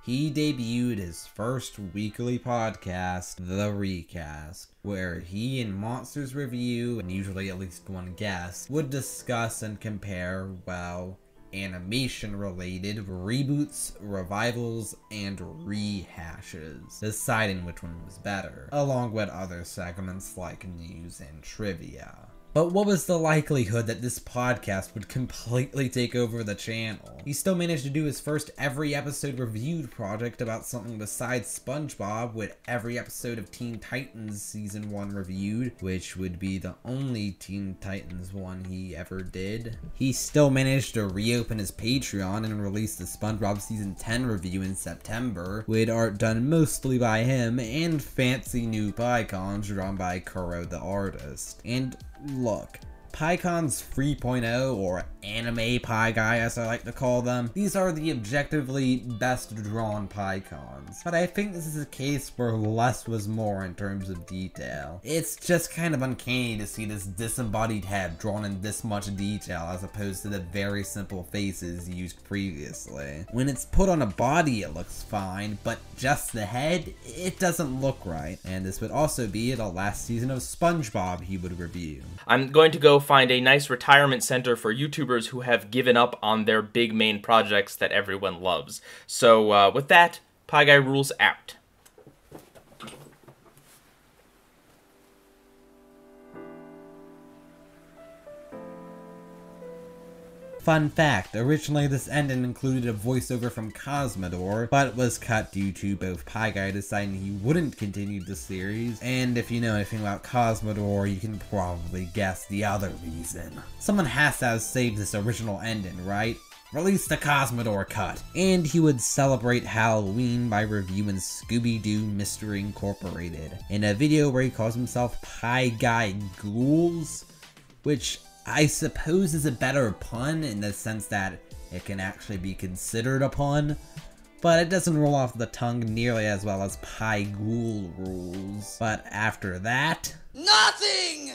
he debuted his first weekly podcast, The Recast, where he and Monsters Review, and usually at least one guest, would discuss and compare, well, animation-related reboots, revivals, and rehashes, deciding which one was better, along with other segments like news and trivia. But what was the likelihood that this podcast would completely take over the channel? He still managed to do his first every episode reviewed project about something besides SpongeBob, with every episode of Teen Titans Season 1 reviewed, which would be the only Teen Titans one he ever did. He still managed to reopen his Patreon and release the SpongeBob Season 10 review in September, with art done mostly by him, and fancy new PieCons drawn by Kuro the artist. And look, PieCons 3.0, or Anime PieGuy as I like to call them, these are the objectively best drawn PieCons. But I think this is a case where less was more in terms of detail. It's just kind of uncanny to see this disembodied head drawn in this much detail as opposed to the very simple faces used previously. When it's put on a body it looks fine, but just the head, it doesn't look right. And this would also be the last season of SpongeBob he would review. I'm going to go find a nice retirement center for YouTubers who have given up on their big main projects that everyone loves. So with that, PieGuy rules out. Fun fact, originally this ending included a voiceover from Cosmodor, but was cut due to both PieGuy deciding he wouldn't continue the series, and if you know anything about Cosmodor, you can probably guess the other reason. Someone has to have saved this original ending, right? Release the Cosmodor cut. And he would celebrate Halloween by reviewing Scooby-Doo Mystery Incorporated, in a video where he calls himself PieGuy Ghouls, which I suppose is a better pun in the sense that it can actually be considered a pun, but it doesn't roll off the tongue nearly as well as Pygul rules. But after that... Nothing!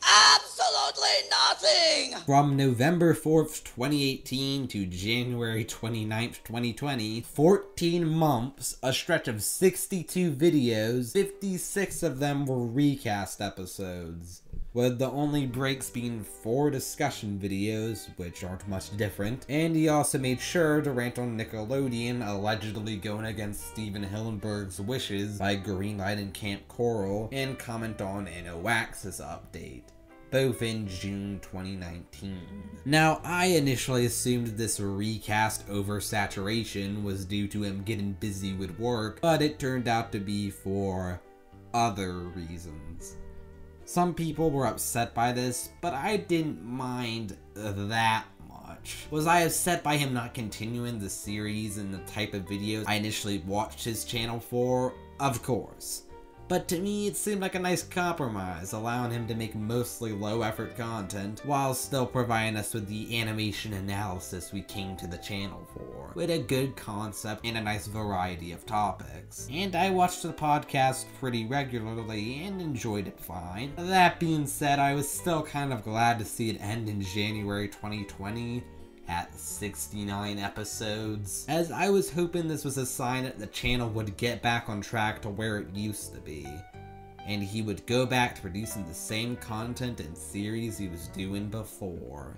Absolutely nothing! From November 4th, 2018 to January 29th, 2020, 14 months, a stretch of 62 videos, 56 of them were recast episodes, with the only breaks being 4 discussion videos, which aren't much different, and he also made sure to rant on Nickelodeon allegedly going against Steven Hillenburg's wishes by greenlighting Camp Coral, and comment on NOAX's update, both in June 2019. Now, I initially assumed this recast oversaturation was due to him getting busy with work, but it turned out to be for other reasons. Some people were upset by this, but I didn't mind that much. Was I upset by him not continuing the series and the type of videos I initially watched his channel for? Of course. But to me, it seemed like a nice compromise, allowing him to make mostly low-effort content, while still providing us with the animation analysis we came to the channel for, with a good concept and a nice variety of topics. And I watched the podcast pretty regularly and enjoyed it fine. That being said, I was still kind of glad to see it end in January 2020, at 69 episodes, as I was hoping this was a sign that the channel would get back on track to where it used to be, and he would go back to producing the same content and series he was doing before.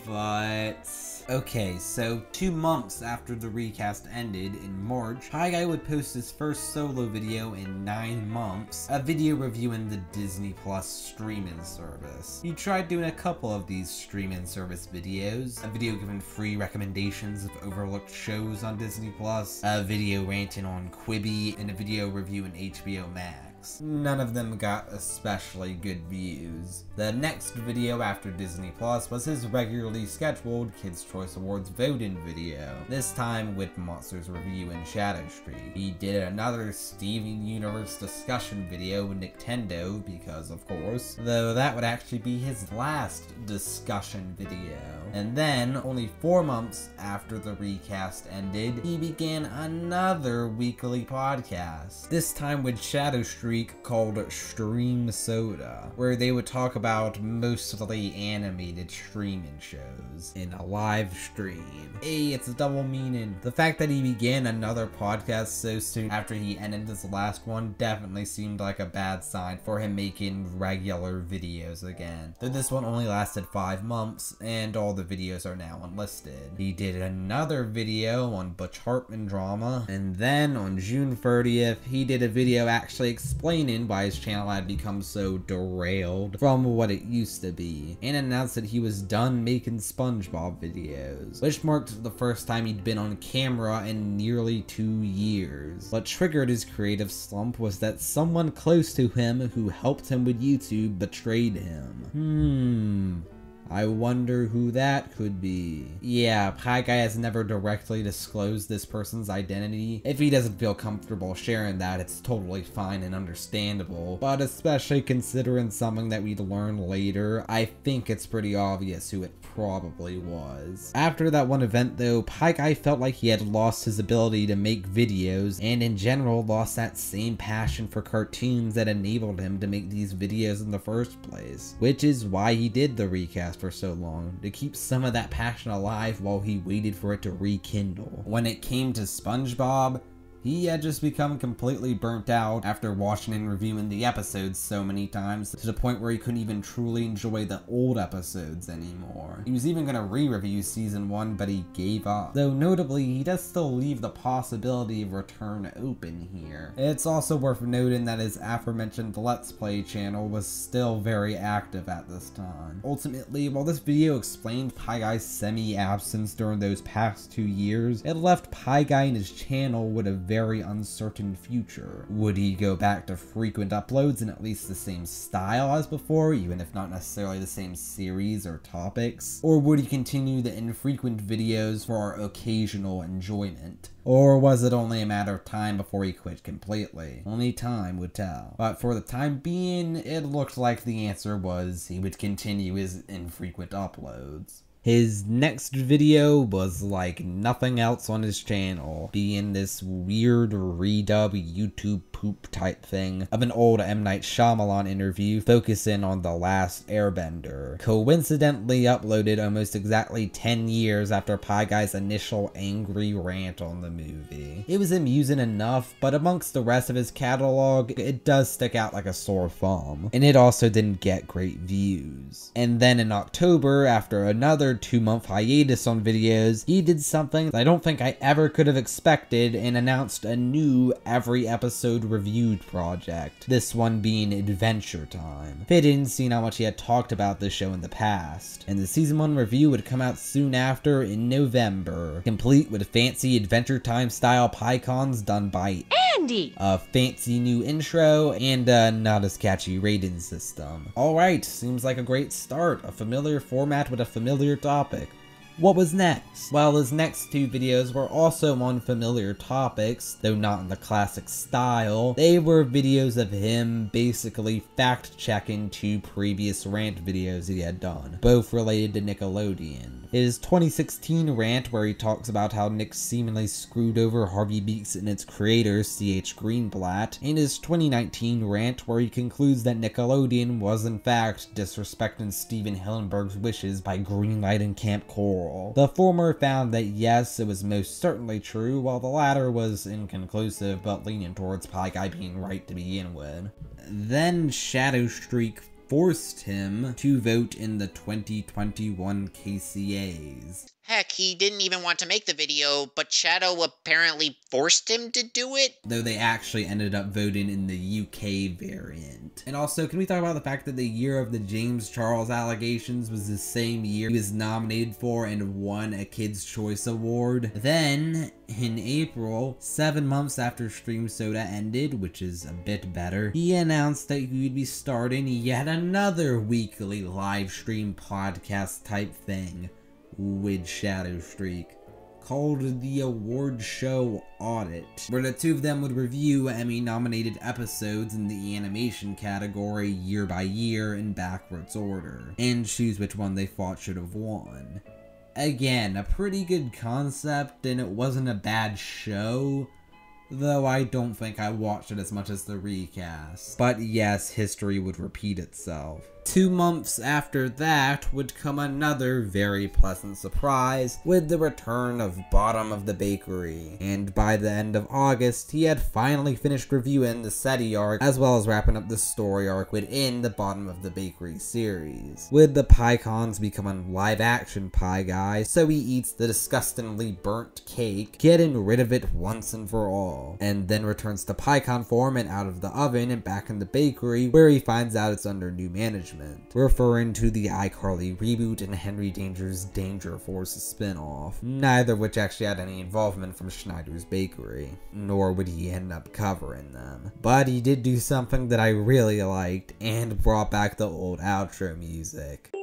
But... okay, so 2 months after the recast ended, in March, Pieguy would post his first solo video in 9 months, a video reviewing the Disney Plus streaming service. He tried doing a couple of these streaming service videos, a video giving free recommendations of overlooked shows on Disney Plus, a video ranting on Quibi, and a video reviewing HBO Max. None of them got especially good views. The next video after Disney Plus was his regularly scheduled Kids' Choice Awards voting video, this time with Monsters Review and Shadow Street. He did another Steven Universe discussion video with Nintendo, because of course, though that would actually be his last discussion video. And then, only 4 months after the recast ended, he began another weekly podcast, this time with Shadow Street, called Stream Soda, where they would talk about mostly animated streaming shows in a live stream. Hey, it's a double meaning. The fact that he began another podcast so soon after he ended his last one definitely seemed like a bad sign for him making regular videos again. Though this one only lasted 5 months, and all the videos are now unlisted. He did another video on Butch Hartman drama, and then on June 30th, he did a video actually explaining why his channel had become so derailed from what it used to be, and announced that he was done making SpongeBob videos, which marked the first time he'd been on camera in nearly 2 years. What triggered his creative slump was that someone close to him who helped him with YouTube betrayed him. I wonder who that could be. Yeah, Pieguy has never directly disclosed this person's identity. If he doesn't feel comfortable sharing that, it's totally fine and understandable, but especially considering something that we'd learn later, I think it's pretty obvious who it probably was. After that one event though, Pieguy felt like he had lost his ability to make videos, and in general lost that same passion for cartoons that enabled him to make these videos in the first place, which is why he did the recast for so long, to keep some of that passion alive while he waited for it to rekindle. When it came to SpongeBob, he had just become completely burnt out after watching and reviewing the episodes so many times, to the point where he couldn't even truly enjoy the old episodes anymore. He was even gonna re-review season 1, but he gave up. Though notably, he does still leave the possibility of return open here. It's also worth noting that his aforementioned Let's Play channel was still very active at this time. Ultimately, while this video explained Pieguy's semi-absence during those past 2 years, it left Pieguy and his channel with a very uncertain future. Would he go back to frequent uploads in at least the same style as before, even if not necessarily the same series or topics? Or would he continue the infrequent videos for our occasional enjoyment? Or was it only a matter of time before he quit completely? Only time would tell. But for the time being, it looked like the answer was he would continue his infrequent uploads. His next video was like nothing else on his channel, being this weird redub YouTube poop type thing of an old M. Night Shyamalan interview focusing on The Last Airbender, coincidentally uploaded almost exactly 10 years after Pie Guy's initial angry rant on the movie. It was amusing enough, but amongst the rest of his catalog, it does stick out like a sore thumb, and it also didn't get great views. And then in October, after another 2-month hiatus on videos, he did something I don't think I ever could have expected and announced a new every episode reviewed project, this one being Adventure Time. Fitting, seeing how much he had talked about this show in the past, and the season 1 review would come out soon after in November, complete with fancy Adventure Time style PieCons done by Andy, a fancy new intro, and a not as catchy rating system. Alright, seems like a great start, a familiar format with a familiar topic. What was next? Well, his next 2 videos were also on familiar topics, though not in the classic style. They were videos of him basically fact-checking 2 previous rant videos he had done, both related to Nickelodeon. His 2016 rant, where he talks about how Nick seemingly screwed over Harvey Beaks and its creator, C.H. Greenblatt, and his 2019 rant, where he concludes that Nickelodeon was in fact disrespecting Steven Hillenburg's wishes by greenlighting Camp Coral. The former found that yes, it was most certainly true, while the latter was inconclusive but leaning towards Pie Guy being right to begin with. Then Shadowstreak forced him to vote in the 2021 KCAs. Heck, he didn't even want to make the video, but Shadow apparently forced him to do it? Though they actually ended up voting in the UK variant. And also, can we talk about the fact that the year of the James Charles allegations was the same year he was nominated for and won a Kids' Choice Award? Then, in April, 7 months after Stream Soda ended, which is a bit better, he announced that he would be starting yet another weekly live stream podcast type thing with Shadowstreak, called the Award Show Audit, where the 2 of them would review Emmy-nominated episodes in the animation category year by year in backwards order, and choose which one they thought should have won. Again, a pretty good concept, and it wasn't a bad show, though I don't think I watched it as much as the recast. But yes, history would repeat itself. 2 months after that would come another very pleasant surprise with the return of Bottom of the Bakery, and by the end of August he had finally finished reviewing the SETI arc as well as wrapping up the story arc within the Bottom of the Bakery series, with the PieCons becoming live action Pie Guy, so he eats the disgustingly burnt cake, getting rid of it once and for all, and then returns to PieCon form and out of the oven and back in the bakery, where he finds out it's under new management, referring to the iCarly reboot and Henry Danger's Danger Force spin-off, neither of which actually had any involvement from Schneider's Bakery, nor would he end up covering them. But he did do something that I really liked, and brought back the old outro music.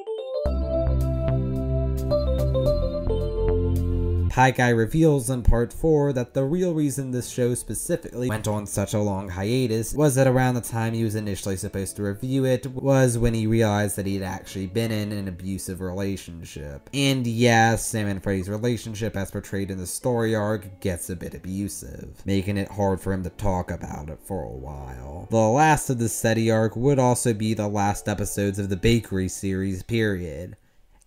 Pie Guy reveals in part 4 that the real reason this show specifically went on such a long hiatus was that around the time he was initially supposed to review it was when he realized that he had actually been in an abusive relationship. And yes, Sam and Freddy's relationship as portrayed in the story arc gets a bit abusive, making it hard for him to talk about it for a while. The last of the SETI arc would also be the last episodes of the Bakery series, period.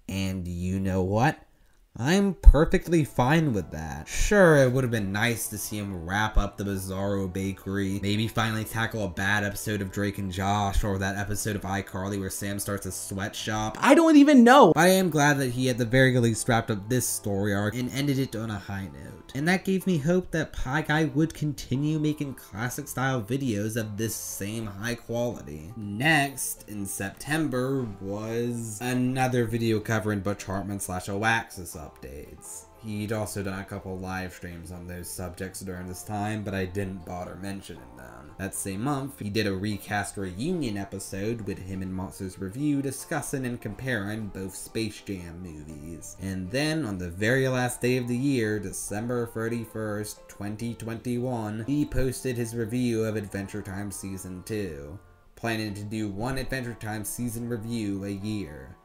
And you know what? I'm perfectly fine with that. Sure, it would have been nice to see him wrap up the Bizarro Bakery, maybe finally tackle a bad episode of Drake and Josh, or that episode of iCarly where Sam starts a sweatshop. I don't even know! I am glad that he at the very least wrapped up this story arc and ended it on a high note. And that gave me hope that Pie Guy would continue making classic style videos of this same high quality. Next, in September, was another video covering Butch Hartman / Oaxis updates. He'd also done a couple live streams on those subjects during this time, but I didn't bother mentioning them. That same month, he did a recast reunion episode with him and Monsters Review discussing and comparing both Space Jam movies. And then, on the very last day of the year, December 31st, 2021, he posted his review of Adventure Time Season 2, planning to do one Adventure Time season review a year.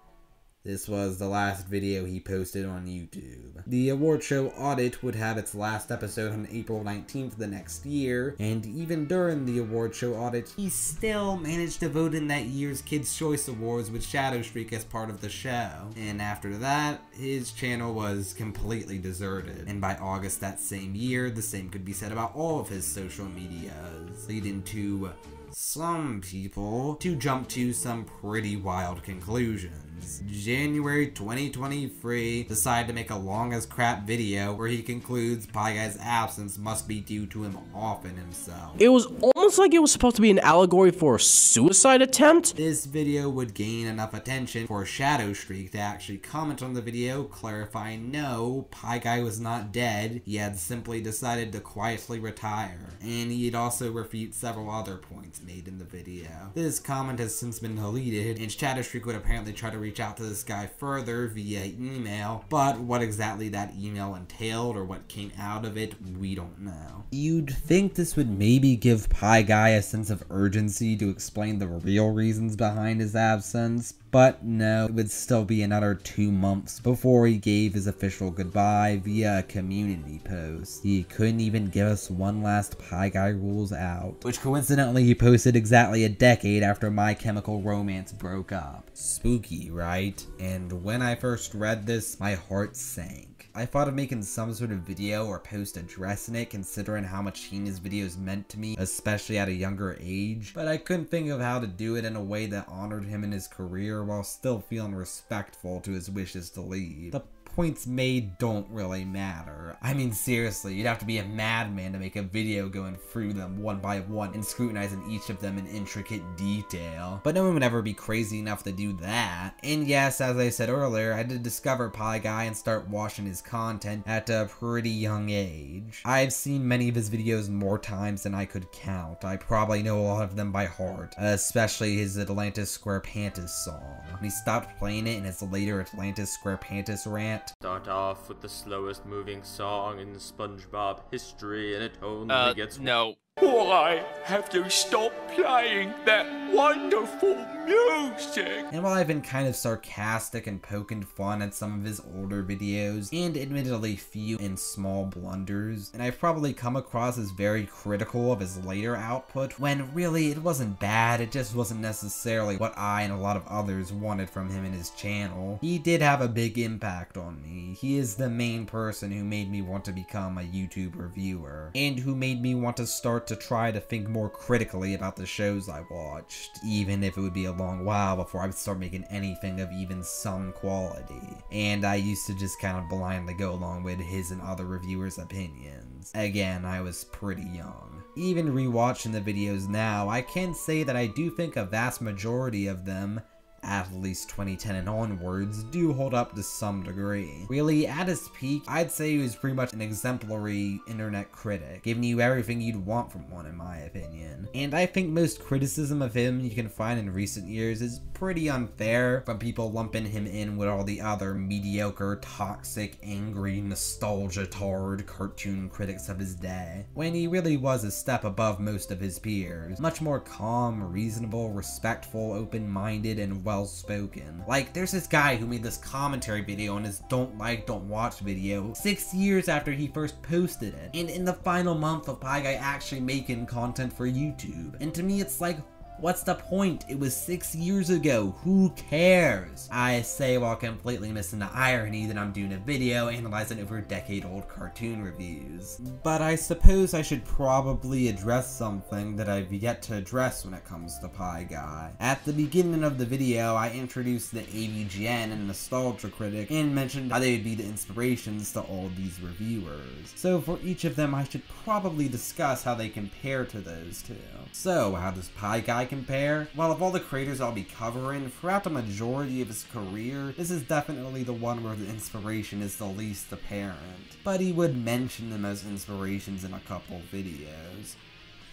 This was the last video he posted on YouTube. The award show Audit would have its last episode on April 19th the next year, and even during the award show Audit, he still managed to vote in that year's Kids' Choice Awards with Shadowstreak as part of the show. And after that, his channel was completely deserted. And by August that same year, the same could be said about all of his social medias, leading to some people to jump to some pretty wild conclusions. January 2023 decided to make a long as crap video where he concludes Pie Guy's absence must be due to him offing himself. It was almost like it was supposed to be an allegory for a suicide attempt. This video would gain enough attention for Shadowstreak to actually comment on the video, clarifying no, Pie Guy was not dead, he had simply decided to quietly retire. And he'd also refute several other points made in the video. This comment has since been deleted, and Shadowstreak would apparently try to reach out to this guy further via email, but what exactly that email entailed or what came out of it, we don't know. You'd think this would maybe give Pie Guy a sense of urgency to explain the real reasons behind his absence, but no, it would still be another 2 months before he gave his official goodbye via a community post. He couldn't even give us one last Pie Guy rules out, which coincidentally he posted exactly a decade after My Chemical Romance broke up. Spooky, right? And when I first read this, my heart sank. I thought of making some sort of video or post addressing it, considering how much his videos meant to me, especially at a younger age, but I couldn't think of how to do it in a way that honored him in his career while still feeling respectful to his wishes to leave. The points made don't really matter. I mean, seriously, you'd have to be a madman to make a video going through them one by one and scrutinizing each of them in intricate detail. But no one would ever be crazy enough to do that. And yes, as I said earlier, I did discover Pie Guy and start watching his content at a pretty young age. I've seen many of his videos more times than I could count. I probably know a lot of them by heart, especially his Atlantis Square Pantis song. When he stopped playing it in his later Atlantis Square Pantis rant, Start off with the slowest moving song in SpongeBob history, and it only gets no. Why have you stopped playing that wonderful music? And while I've been kind of sarcastic and poking fun at some of his older videos, and admittedly few and small blunders, and I've probably come across as very critical of his later output, when really it wasn't bad, it just wasn't necessarily what I and a lot of others wanted from him and his channel. He did have a big impact on me. He is the main person who made me want to become a YouTube reviewer, and who made me want to start to try to think more critically about the shows I watched, even if it would be a long while before I would start making anything of even some quality. And I used to just kind of blindly go along with his and other reviewers' opinions. Again, I was pretty young. Even rewatching the videos now, I can say that I do think a vast majority of them, at least 2010 and onwards, do hold up to some degree. Really, at his peak, I'd say he was pretty much an exemplary internet critic, giving you everything you'd want from one in my opinion. And I think most criticism of him you can find in recent years is pretty unfair, from people lumping him in with all the other mediocre, toxic, angry, nostalgia-tard cartoon critics of his day, when he really was a step above most of his peers. Much more calm, reasonable, respectful, open-minded, and well-spoken. Like, there's this guy who made this commentary video on his Don't Like, Don't Watch video 6 years after he first posted it, and in the final month of Pie Guy actually making content for YouTube. And to me, it's like, what's the point? It was 6 years ago. Who cares? I say while completely missing the irony that I'm doing a video analyzing over decade-old cartoon reviews. But I suppose I should probably address something that I've yet to address when it comes to Pie Guy. At the beginning of the video, I introduced the AVGN and Nostalgia Critic and mentioned how they would be the inspirations to all these reviewers. So for each of them, I should probably discuss how they compare to those two. So, how does Pie Guy compare? Well, of all the creators I'll be covering, throughout the majority of his career, this is definitely the one where the inspiration is the least apparent. But he would mention them as inspirations in a couple videos.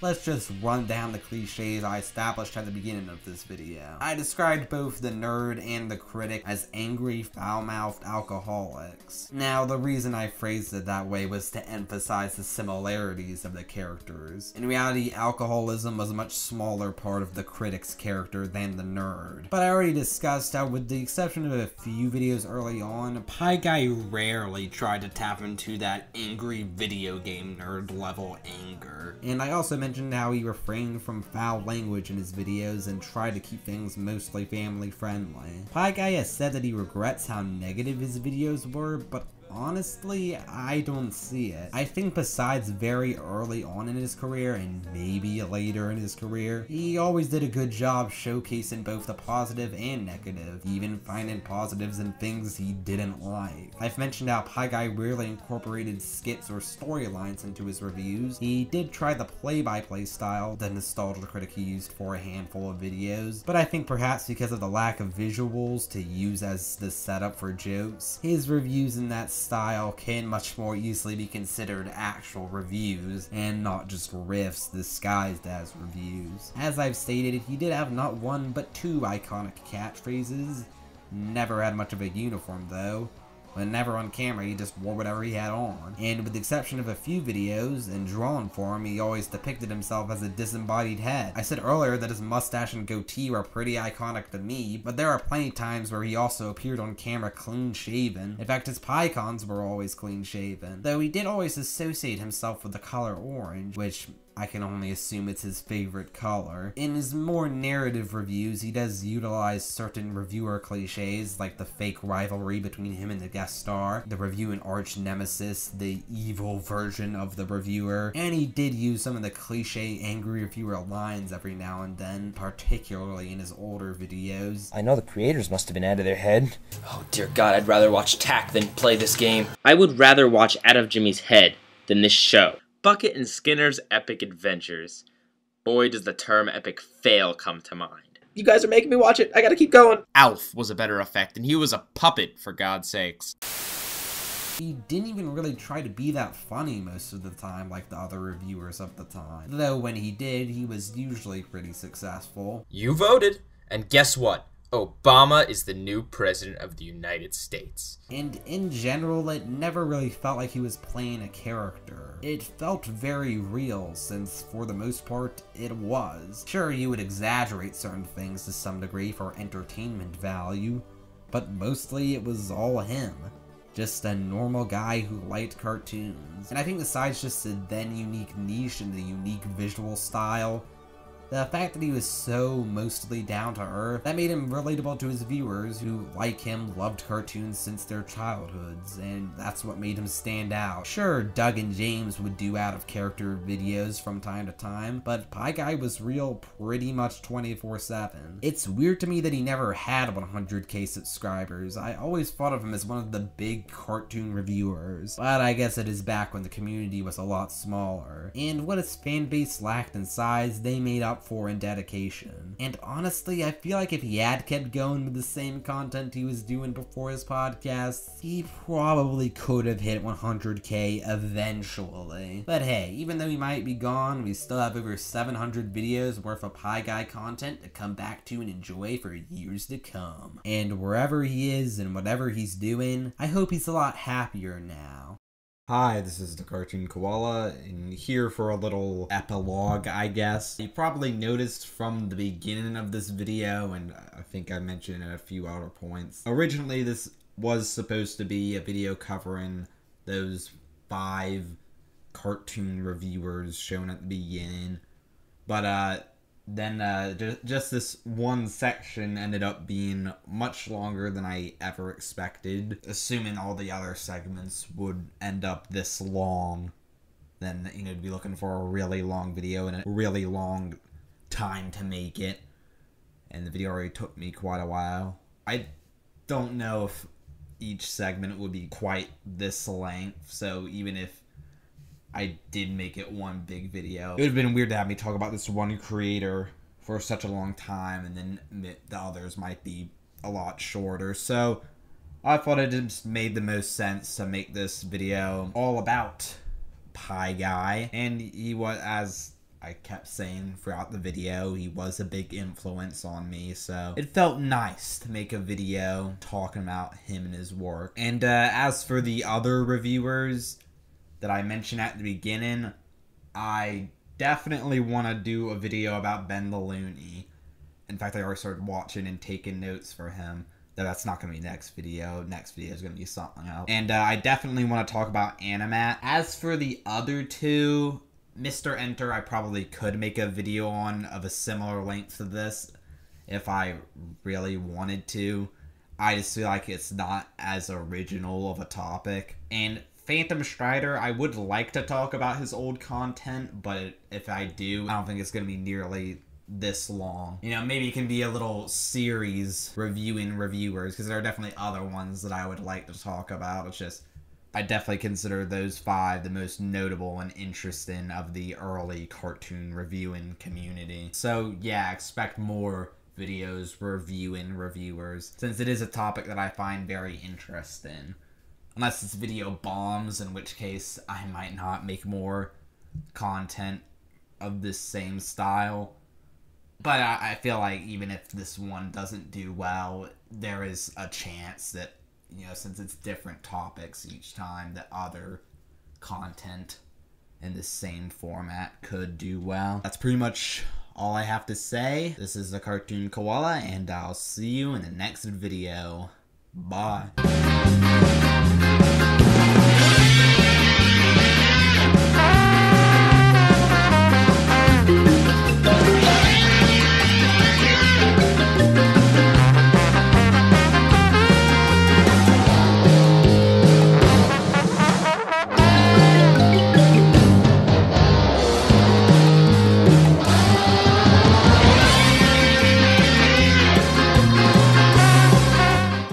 Let's just run down the cliches I established at the beginning of this video. I described both the nerd and the critic as angry, foul-mouthed alcoholics. Now, the reason I phrased it that way was to emphasize the similarities of the characters. In reality, alcoholism was a much smaller part of the critic's character than the nerd. But I already discussed how, with the exception of a few videos early on, Pie Guy rarely tried to tap into that angry video game nerd level anger. And I also mentioned how he refrained from foul language in his videos and tried to keep things mostly family friendly. Pie Guy has said that he regrets how negative his videos were, but honestly, I don't see it. I think besides very early on in his career and maybe later in his career, he always did a good job showcasing both the positive and negative, even finding positives in things he didn't like. I've mentioned how Pie Guy rarely incorporated skits or storylines into his reviews. He did try the play-by-play style, the nostalgia critic he used for a handful of videos, but I think perhaps because of the lack of visuals to use as the setup for jokes, his reviews in that style can much more easily be considered actual reviews and not just riffs disguised as reviews. As I've stated, he did have not one but two iconic catchphrases. Never had much of a uniform though. Whenever on camera, he just wore whatever he had on. And with the exception of a few videos, in drawn form, he always depicted himself as a disembodied head. I said earlier that his mustache and goatee were pretty iconic to me, but there are plenty of times where he also appeared on camera clean-shaven. In fact, his PieCons were always clean-shaven. Though he did always associate himself with the color orange, which I can only assume it's his favorite color. In his more narrative reviews, he does utilize certain reviewer cliches, like the fake rivalry between him and the guest star, the review and arch nemesis, the evil version of the reviewer, and he did use some of the cliche angry reviewer lines every now and then, particularly in his older videos. I know the creators must have been out of their head. Oh dear God, I'd rather watch Tak than play this game. I would rather watch Out of Jimmy's Head than this show. Bucket and Skinner's Epic Adventures. Boy, does the term epic fail come to mind. You guys are making me watch it. I gotta keep going. Alf was a better effect, and he was a puppet, for God's sakes. He didn't even really try to be that funny most of the time like the other reviewers of the time. Though when he did, he was usually pretty successful. You voted, and guess what? Obama is the new president of the United States. And in general, it never really felt like he was playing a character. It felt very real, since for the most part, it was. Sure, you would exaggerate certain things to some degree for entertainment value, but mostly it was all him. Just a normal guy who liked cartoons. And I think besides just a then unique niche and the unique visual style, the fact that he was so mostly down to earth, that made him relatable to his viewers who, like him, loved cartoons since their childhoods, and that's what made him stand out. Sure, Doug and James would do out-of-character videos from time to time, but Pie Guy was real pretty much 24/7. It's weird to me that he never had 100k subscribers. I always thought of him as one of the big cartoon reviewers, but I guess it is back when the community was a lot smaller. And what his fanbase lacked in size, they made up for in dedication. And honestly, I feel like if he had kept going with the same content he was doing before his podcasts, he probably could have hit 100k eventually. But hey, even though he might be gone, we still have over 700 videos worth of Pie Guy content to come back to and enjoy for years to come. And wherever he is and whatever he's doing, I hope he's a lot happier now. Hi, this is the Cartoon Koala, and here for a little epilogue, I guess. You probably noticed from the beginning of this video, and I think I mentioned it at a few other points. Originally, this was supposed to be a video covering those 5 cartoon reviewers shown at the beginning, but then just this one section ended up being much longer than I ever expected. Assuming all the other segments would end up this long, then, you know, to be looking for a really long video and a really long time to make it. And the video already took me quite a while. I don't know if each segment would be quite this length, so even if I did make it one big video, it would have been weird to have me talk about this one creator for such a long time, and then the others might be a lot shorter. So I thought it just made the most sense to make this video all about Pie Guy. And he was, as I kept saying throughout the video, he was a big influence on me, so it felt nice to make a video talking about him and his work. And as for the other reviewers that I mentioned at the beginning, I definitely want to do a video about Ben the Looney. In fact, I already started watching and taking notes for him. Though that's not going to be next video. Next video is going to be something else. And I definitely want to talk about Animat. As for the other two, Mr. Enter I probably could make a video on of a similar length to this if I really wanted to. I just feel like it's not as original of a topic. And Phantom Strider, I would like to talk about his old content, but if I do, I don't think it's going to be nearly this long. You know, maybe it can be a little series reviewing reviewers, because there are definitely other ones that I would like to talk about. It's just, I definitely consider those 5 the most notable and interesting of the early cartoon reviewing community. So yeah, expect more videos reviewing reviewers, since it is a topic that I find very interesting. Unless this video bombs, in which case I might not make more content of this same style. But I feel like even if this one doesn't do well, there is a chance that, you know, since it's different topics each time, that other content in the same format could do well. That's pretty much all I have to say. This is the Cartoon Koala, and I'll see you in the next video. Bye.